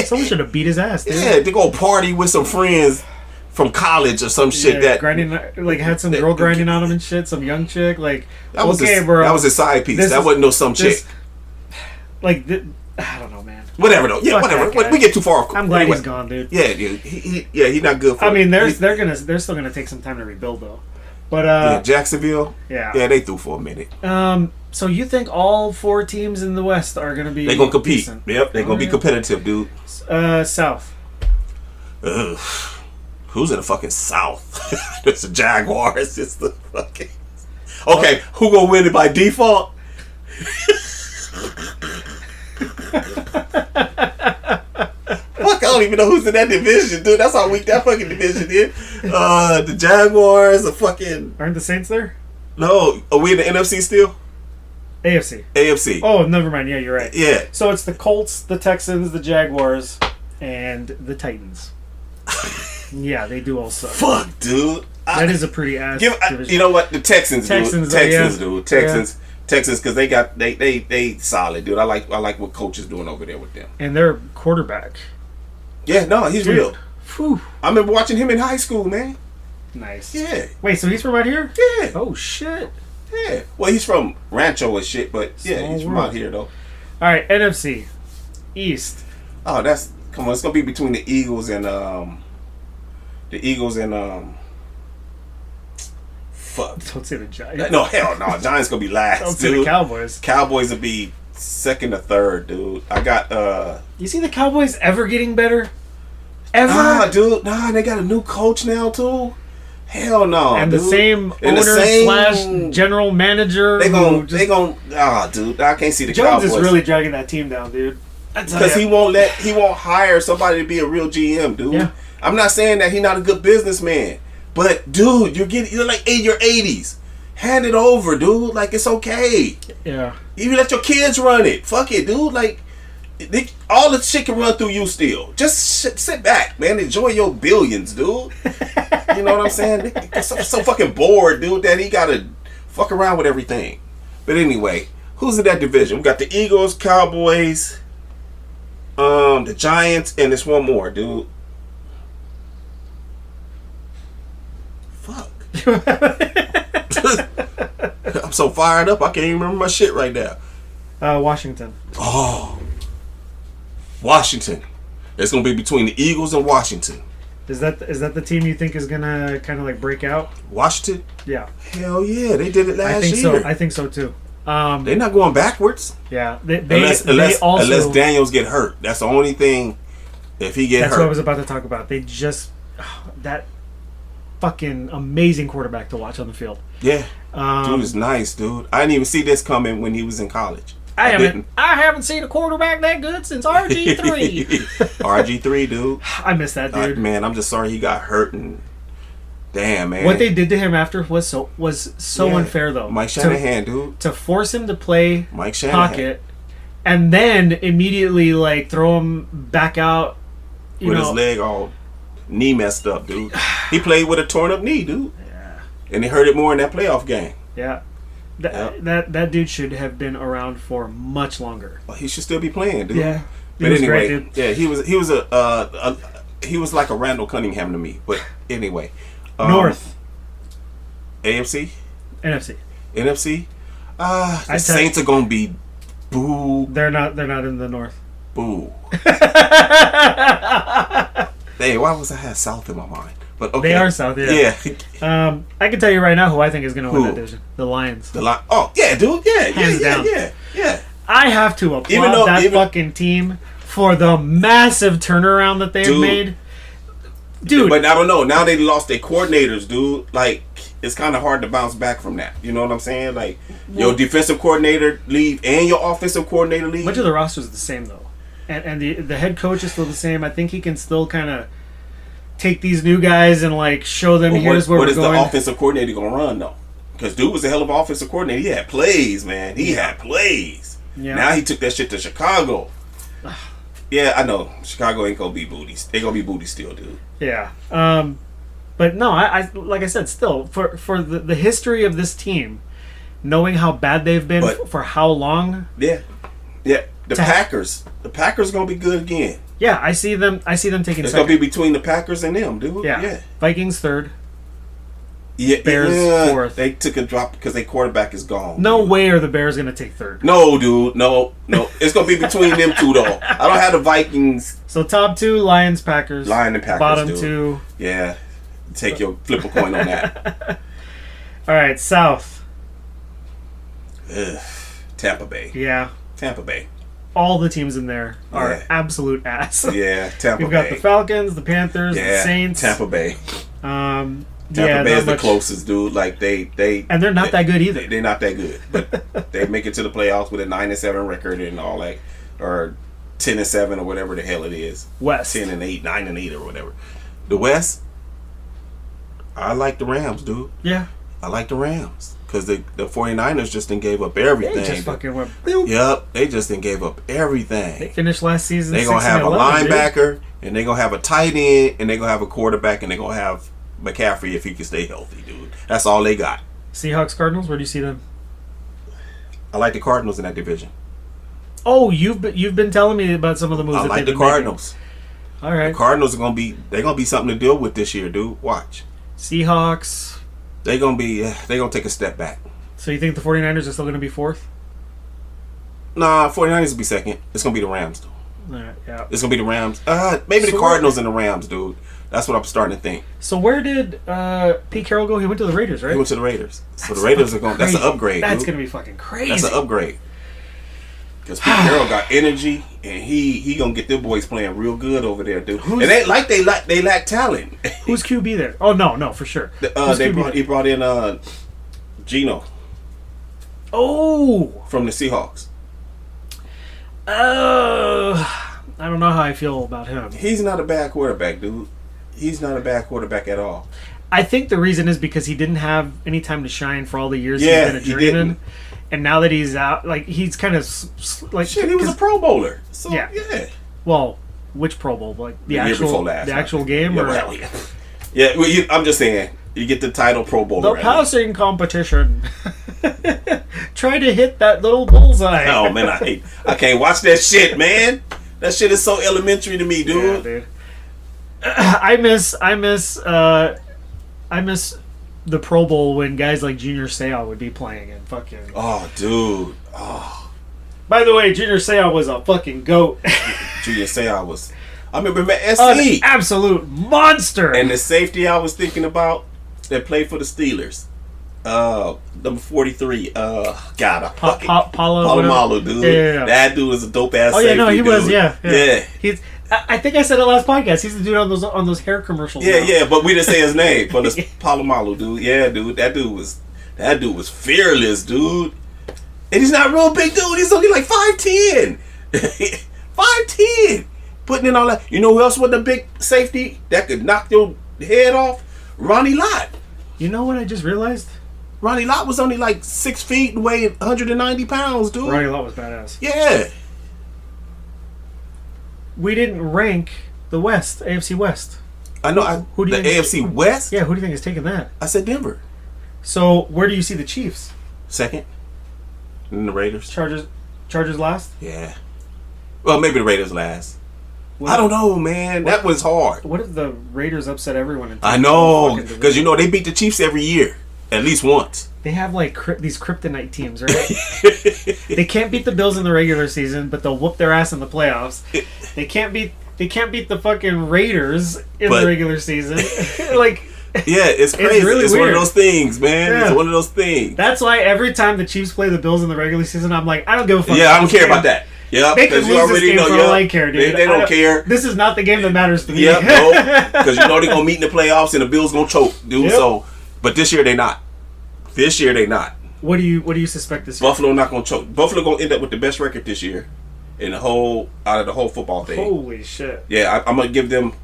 Someone should have beat his ass, dude. Yeah, to go party with some friends from college or some shit that grinding, like had some girl grinding on him and shit, some young chick, like that was bro. That was his side piece. That wasn't no some chick. Like I don't know, man. Whatever though. Yeah, whatever. We get too far. I'm glad he's gone, dude. Yeah, dude. He's not good for I mean, they're still gonna take some time to rebuild though. But Jacksonville. Yeah, they threw for a minute. So you think all 4 teams in the West are gonna be? They're gonna compete. Decent? Yep, they're gonna be competitive, dude. South. Ugh. Who's in the fucking South? It's the Jaguars. It's the fucking. Okay, who gonna win it by default? Fuck, I don't even know who's in that division, dude. That's how weak that fucking division is. The Jaguars, the fucking. Aren't the Saints there? No, are we in the NFC still? AFC. Oh, never mind. Yeah, you're right. Yeah. So it's the Colts, the Texans, the Jaguars, and the Titans. Yeah, they do all suck. Fuck, dude. That is a pretty ass division. You know what? The Texans, dude. Texans, because they solid, dude. I like what coach is doing over there with them. And their quarterback. Yeah, no, he's real. Whew. I remember watching him in high school, man. Nice. Yeah. Wait, so he's from right here? Yeah. Oh shit. Yeah. Well, he's from Rancho and shit, but he's from out here though. All right, NFC East. Oh, come on. It's gonna be between the Eagles and fuck. Don't say the Giants. No, hell no. Giants gonna be last. Don't say the Cowboys. Cowboys will be second or third, dude. I got You see the Cowboys ever getting better? Ever? dude. They got a new coach now too. Hell no. And dude. the same And owner the same- / general manager. They gon' dude. I can't see the Jones Cowboys. is really dragging that team down, dude. Because he won't hire somebody to be a real GM, dude. Yeah. I'm not saying that he's not a good businessman, but dude, you're like in your 80s. Hand it over, dude. Like, it's okay. Yeah. Even let your kids run it. Fuck it, dude. Like, all the shit can run through you still. Just sit back, man. Enjoy your billions, dude. You know what I'm saying? I'm so fucking bored, dude, that he gotta fuck around with everything. But anyway, who's in that division? We got the Eagles, Cowboys, the Giants, and there's one more, dude. Fuck. I'm so fired up, I can't even remember my shit right now. Washington. Oh. Washington. It's going to be between the Eagles and Washington. Is that the team you think is gonna kind of like break out? Washington? Yeah. Hell yeah, they did it last year. I think so too. They're not going backwards. Yeah. Unless Daniels get hurt. That's the only thing. If he get hurt. That's what I was about to talk about. They just that fucking amazing quarterback to watch on the field. Yeah. Dude is nice, dude. I didn't even see this coming when he was in college. I haven't seen a quarterback that good since RG3. RG3, dude. I miss that dude. Man, I'm just sorry he got hurt and damn, man. What they did to him after was so unfair though. Mike Shanahan, dude. To force him to play Mike Shanahan. pocket and then immediately like throw him back out with his leg all knee messed up, dude. He played with a torn up knee, dude. Yeah. And he hurt it more in that playoff game. Yeah. That dude should have been around for much longer. Well, he should still be playing, dude. Yeah. But anyway, great, yeah, he was like a Randall Cunningham to me. But anyway, North, AFC, NFC. The Saints are gonna be boo. They're not in the North. Boo. Hey, why was I had South in my mind? But okay, they are South. Yeah. I can tell you right now who I think is going to win that division. The Lions. Oh yeah, dude. Yeah, hands down. Yeah. I have to applaud that fucking team for the massive turnaround that they've made. Dude. But I don't know. Now they lost their coordinators, dude. Like, it's kind of hard to bounce back from that. You know what I'm saying? Like, your defensive coordinator leave and your offensive coordinator leave. Much of the roster is the same, though. And the head coach is still the same. I think he can still kind of take these new guys and, like, show them here's where we're going. What is the offensive coordinator going to run, though? Because dude was a hell of an offensive coordinator. He had plays, man. He had plays. Yeah. Now he took that shit to Chicago. Yeah, I know. Chicago ain't gonna be booties. They gonna be booties still, dude. Yeah. But no, I like I said, still for the history of this team, knowing how bad they've been for how long. Yeah. The Packers gonna be good again. Yeah, I see them taking. It's gonna be between the Packers and them, dude. Yeah. Vikings third. Yeah, Bears fourth. They took a drop because their quarterback is gone. No dude. way are the Bears going to take third. No, dude. No. It's going to be between them two, though. I don't have the Vikings. So top two, Lions, Packers. Lions and Packers, bottom dude. two. Yeah. Flip a coin on that. All right, South. Tampa Bay. Yeah. Tampa Bay. All the teams in there are absolute ass. Yeah, Tampa Bay. We've got the Falcons, the Panthers, the Saints. Tampa Bay. Tampa Bay is the closest, dude. Like they and they're not that good either. They're not that good, but they make it to the playoffs with a 9-7 record and all that, or 10-7 or whatever the hell it is. West 10-8, 9-8 or whatever. The West, I like the Rams, dude. Yeah, I like the Rams because the 49ers just didn't gave up everything. They just fucking went. Boop. Yep, they just didn't gave up everything. They finished last season. They're gonna have a linebacker, and they're gonna have a tight end, and they're gonna have a quarterback, and they're gonna have McCaffrey if he can stay healthy, dude. That's all they got. Seahawks, Cardinals. Where do you see them? I like the Cardinals in that division. Oh, you've been telling me about some of the moves. I like the Cardinals. Making. All right, the Cardinals are gonna be something to deal with this year, dude. Watch. Seahawks. They're gonna take a step back. So you think the 49ers are still gonna be fourth? Nah, 49ers will be second. It's gonna be the Rams, though. All right, yeah. It's gonna be the Rams. Maybe the Cardinals and the Rams, dude. That's what I'm starting to think. So where did Pete Carroll go? He went to the Raiders, right? He went to the Raiders. So the Raiders are going. That's an upgrade. That's going to be fucking crazy. That's an upgrade. Because Pete Carroll got energy, and he gonna get them boys playing real good over there, dude. And they lack talent. Who's QB there? Oh no, for sure. He brought in Geno. Oh, from the Seahawks. I don't know how I feel about him. He's not a bad quarterback, dude. He's not a bad quarterback at all. I think the reason is because he didn't have any time to shine for all the years he's been a journeyman. And now that he's out, like, he's kind of like... Shit, he was a Pro Bowler. So, yeah. Well, which Pro Bowl? Like, the actual game? Yeah, well, I'm just saying, you get the title Pro Bowler. The passing competition. Try to hit that little bullseye. Oh, man, I can't watch that shit, man. That shit is so elementary to me, dude. Yeah, dude. I miss the Pro Bowl when guys like Junior Seau would be playing and fucking... Oh, dude. Oh. By the way, Junior Seau was a fucking goat. Junior Seau was... I remember SE. An absolute monster. And the safety I was thinking about that played for the Steelers. Number 43. Palomalo, dude. Yeah. That dude was a dope ass. Oh yeah, no, he dude. was. Yeah. I think I said it last podcast. He's the dude on those hair commercials. Yeah, but we didn't say his name. But it's Palomalo, dude. Yeah, dude. That dude was fearless, dude. And he's not a real big dude. He's only like 5'10". 5'10". Putting in all that. You know who else was a big safety that could knock your head off? Ronnie Lott. You know what I just realized? Ronnie Lott was only like 6 feet and weighed 190 pounds, dude. Ronnie Lott was badass. Yeah. We didn't rank the West, AFC West. I know. Who do you think AFC West? Yeah, who do you think is taking that? I said Denver. So, where do you see the Chiefs? Second. And the Raiders. Chargers last? Yeah. Well, maybe the Raiders last. I don't know, man. That was hard. What if the Raiders upset everyone? I know. Because, they beat the Chiefs every year. At least once. They have, like, these kryptonite teams, right? They can't beat the Bills in the regular season, but they'll whoop their ass in the playoffs. They can't beat the fucking Raiders in the regular season. Like... Yeah, it's crazy. It's one of those things, man. Yeah. It's one of those things. That's why every time the Chiefs play the Bills in the regular season, I'm like, I don't give a fuck. Yeah, I don't care about that. Yeah, they can lose this game for all I care, dude. They don't care. This is not the game that matters to me. Yeah, no, because they're gonna meet in the playoffs and the Bills gonna choke, dude. Yep. So, but this year they not. What do you suspect this year? Buffalo not gonna choke. Buffalo gonna end up with the best record this year in out of the whole football thing. Holy shit! Yeah, I'm gonna give them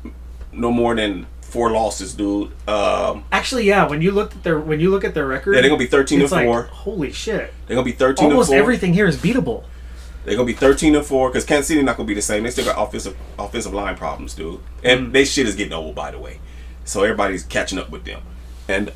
no more than 4 losses, dude. Actually, yeah. When you look at their record, yeah, they're gonna be 13-4. Like, holy shit! They're gonna be 13-4. Almost everything here is beatable. They're gonna be 13-4 because Kansas City not gonna be the same. They still got offensive line problems, dude. And they shit is getting old, by the way. So everybody's catching up with them. And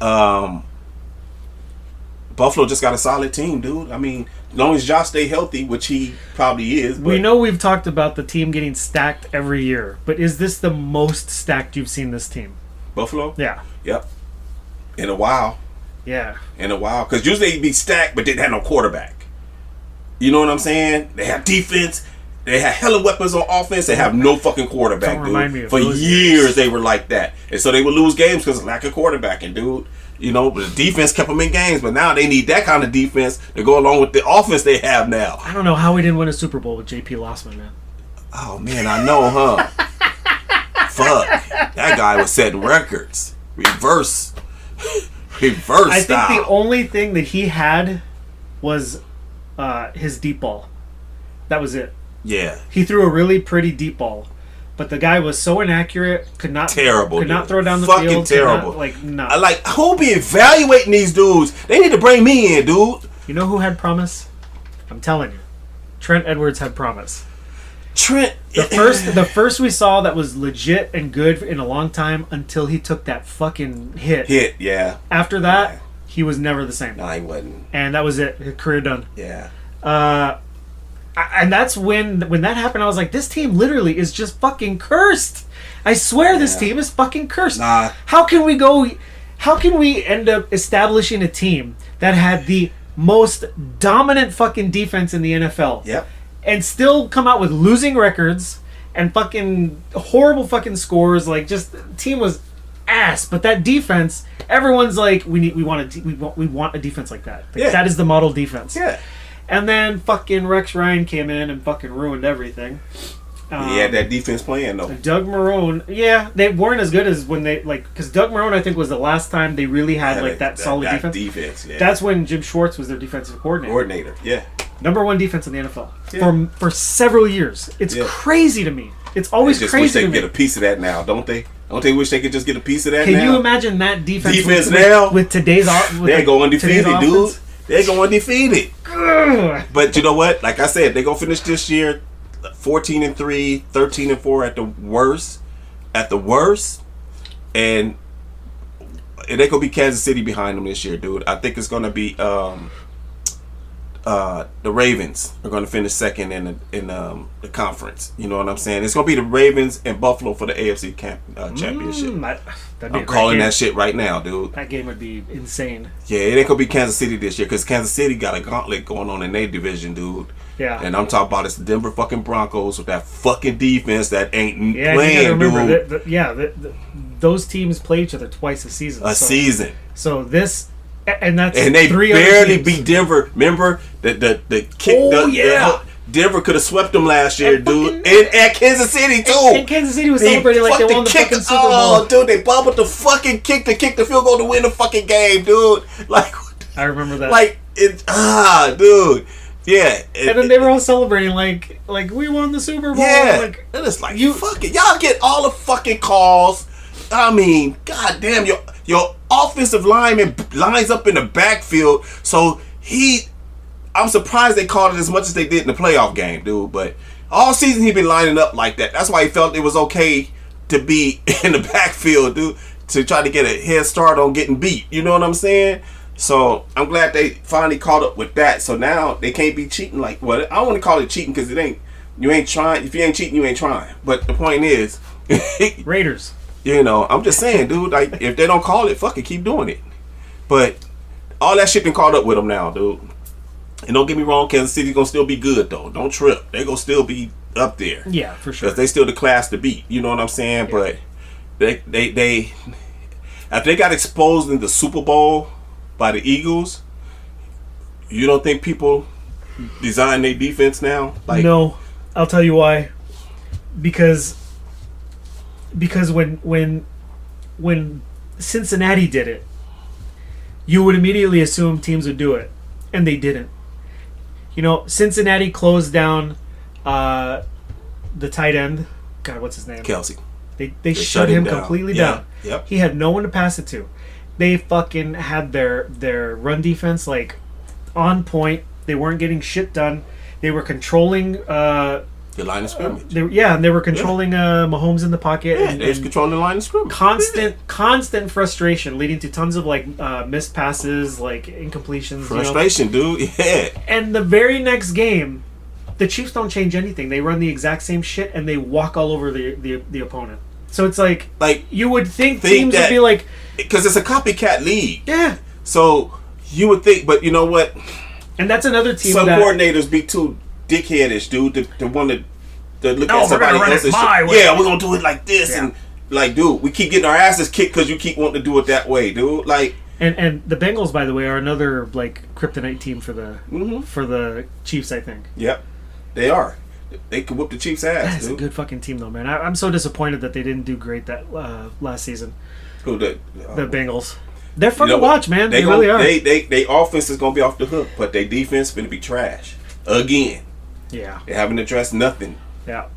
Buffalo just got a solid team, dude. I mean, as long as Josh stay healthy, which he probably is. We know we've talked about the team getting stacked every year, but is this the most stacked you've seen this team? Buffalo? Yeah. Yep. In a while. Yeah. In a while. Because usually they'd be stacked, but didn't have no quarterback. You know what I'm saying? They have defense. They have hella weapons on offense. They have no fucking quarterback, Don't remind me dude. of For those years, games. they were like that. And so they would lose games because of lack of quarterbacking, dude. But the defense kept them in games. But now they need that kind of defense to go along with the offense they have now. I don't know how we didn't win a Super Bowl with J.P. Lossman, man. Oh, man, I know, huh? Fuck. That guy was setting records. Reverse style. I think the only thing that he had was his deep ball. That was it. Yeah. He threw a really pretty deep ball. But the guy was so inaccurate, could not throw down the fucking field. Terrible. Who be evaluating these dudes? They need to bring me in, dude. You know who had promise? I'm telling you. Trent Edwards had promise. The first we saw that was legit and good in a long time until he took that fucking hit. Yeah. After that, he was never the same. No, he wasn't. And that was it. His career done. Yeah. And that's when that happened. I was like, this team literally is just fucking cursed. I swear this team is fucking cursed. Nah. How can we end up establishing a team that had the most dominant fucking defense in the NFL? Yep. And still come out with losing records and fucking horrible fucking scores. Like, just the team was ass. But that defense, everyone's like, we want a defense like that. Like, that is the model defense. Yeah. And then fucking Rex Ryan came in and fucking ruined everything. He had that defense playing though. Doug Marrone, yeah, they weren't as good as when they because Doug Marrone, I think, was the last time they really had that solid defense. Yeah. That's when Jim Schwartz was their defensive coordinator. Yeah. Number one defense in the NFL for several years. It's crazy to me. It's always they just crazy wish they to could me. get a piece of that now, don't they? Don't they wish they could just get a piece of that Can now? you imagine that defense now with today's they're going undefeated, dude. They're going undefeated. Ugh. But you know what? Like I said, they're going to finish this year 14-3, 13-4 at the worst. At the worst. And they're going to be Kansas City behind them this year, dude. I think it's going to be the Ravens are going to finish second in the conference. You know what I'm saying? It's going to be the Ravens and Buffalo for the AFC championship. That'd be I'm calling that shit right now, dude. That game would be insane. Yeah, it ain't going to be Kansas City this year because Kansas City got a gauntlet going on in their division, dude. Yeah. And I'm talking about it's the Denver fucking Broncos with that fucking defense that ain't you playing, gotta remember dude. those teams play each other twice a season. Season. So this, and that's and they three barely other teams. beat Denver. Remember the kick? Denver could have swept them last year, dude. And at Kansas City too. And Kansas City was celebrating like they won the fucking Super Bowl. Oh, dude, they bobbled the fucking kick to kick the field goal to win the fucking game, dude. Like, I remember that. Like dude. Yeah. And then they were all celebrating like we won the Super Bowl. Yeah. Like, and it's like, fuck it. Y'all get all the fucking calls. I mean, goddamn, your offensive lineman lines up in the backfield. So I'm surprised they called it as much as they did in the playoff game, dude. But all season he been lining up like that. That's why he felt it was okay to be in the backfield, dude, to try to get a head start on getting beat. You know what I'm saying? So I'm glad they finally caught up with that. So now they can't be cheating I don't want to call it cheating because you ain't trying. If you ain't cheating, you ain't trying. But the point is, Raiders. You know, I'm just saying, dude, like, if they don't call it, fuck it, keep doing it. But all that shit been caught up with them now, dude. And don't get me wrong, Kansas City's gonna still be good, though. Don't trip. They gonna still be up there. Yeah, for sure. Because they still the class to beat. You know what I'm saying? Yeah. But they after they got exposed in the Super Bowl by the Eagles, you don't think people design their defense now? Like, no, I'll tell you why. Because when Cincinnati did it, you would immediately assume teams would do it, and they didn't. You know, Cincinnati closed down the tight end. God, what's his name? Kelsey. They shut him completely down. Yep. He had no one to pass it to. They fucking had their run defense like on point. They weren't getting shit done. They were controlling the line of scrimmage. They were controlling Mahomes in the pocket. Yeah, they was controlling the line of scrimmage. Constant frustration, leading to tons of missed passes, like incompletions. Frustration, dude. Yeah. And the very next game, the Chiefs don't change anything. They run the exact same shit and they walk all over the opponent. So it's like you would think teams would be like, because it's a copycat league. Yeah. So you would think, but you know what? And that's another team. Some coordinators be too dickheadish, dude, to want to look at somebody else's shit. Yeah, we're gonna do it like this, and like, dude, we keep getting our asses kicked because you keep wanting to do it that way, dude. Like, and the Bengals, by the way, are another kryptonite team for the Chiefs, I think. Yep, they are. They could whoop the Chiefs' ass. That's a good fucking team, though, man. I'm so disappointed that they didn't do great that last season. Who the Bengals? They're fun to watch, man. They really are. They offense is gonna be off the hook, but their defense is gonna be trash again. Yeah, they haven't addressed nothing. Yeah,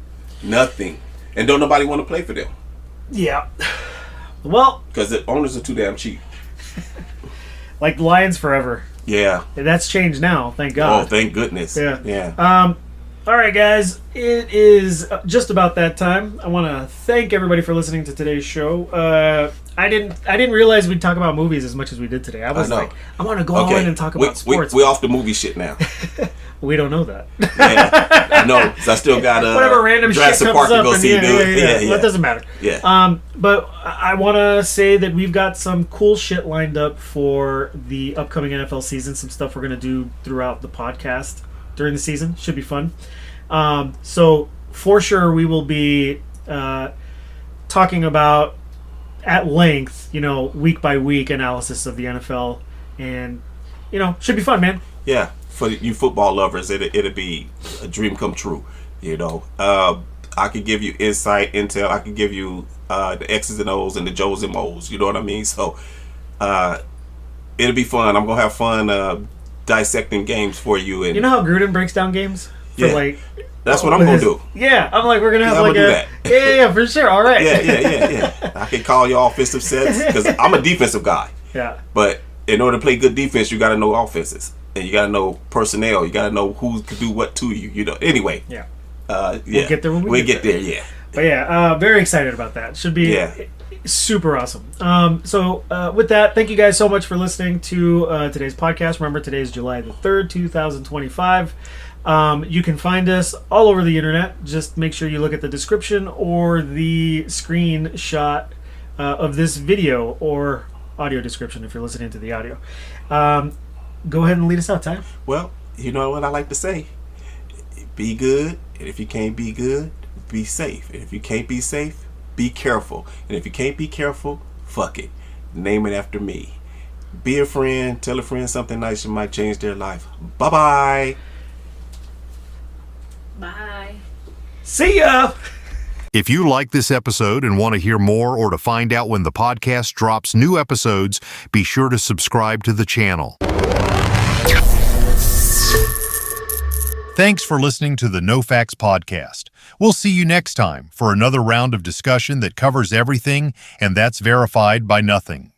nothing, and don't nobody want to play for them. Yeah, well, because the owners are too damn cheap. Like the Lions forever. Yeah, and that's changed now. Thank God. Oh, thank goodness. Yeah. All right, guys. It is just about that time. I want to thank everybody for listening to today's show. I didn't realize we'd talk about movies as much as we did today. I was like, I want to go on and talk about sports. We off the movie shit now. We don't know that. Yeah, I know. So I still got whatever random Jurassic shit Park comes to go up. see, dude. Yeah. Well, it doesn't matter. Yeah. But I want to say that we've got some cool shit lined up for the upcoming NFL season. Some stuff we're gonna do throughout the podcast during the season. Should be fun. So for sure we will be talking about at length, week by week analysis of the NFL, and should be fun, man. yeah, for you football lovers, it'll be a dream come true. You know, I could give you insight, intel. I could give you the X's and O's and the Joes and Mo's. You know what I mean? So it'll be fun. I'm gonna have fun dissecting games for you. And You know how Gruden breaks down games for Yeah. that's what I'm gonna do. Yeah, I'm like, we're gonna have I'm like gonna do a that. yeah, for sure. All right. Yeah. I can call you offensive sets because I'm a defensive guy. Yeah. But in order to play good defense, you got to know offenses, and you got to know personnel. You got to know who can do what to you. You know. Anyway. Yeah. Yeah. We'll get there when we get there. Yeah. But yeah, very excited about that. Should be super awesome. So with that, thank you guys so much for listening to today's podcast. Remember, today is July the 3rd, 2025. You can find us all over the internet. Just make sure you look at the description or the screenshot of this video or audio description if you're listening to the audio. Go ahead and lead us out, Ty. Well, you know what I like to say. Be good, and if you can't be good, be safe. And if you can't be safe, be careful. And if you can't be careful, fuck it. Name it after me. Be a friend. Tell a friend something nice that might change their life. Bye-bye. Bye. See ya! If you like this episode and want to hear more or to find out when the podcast drops new episodes, be sure to subscribe to the channel. Thanks for listening to the No Facts Podcast. We'll see you next time for another round of discussion that covers everything, and that's verified by nothing.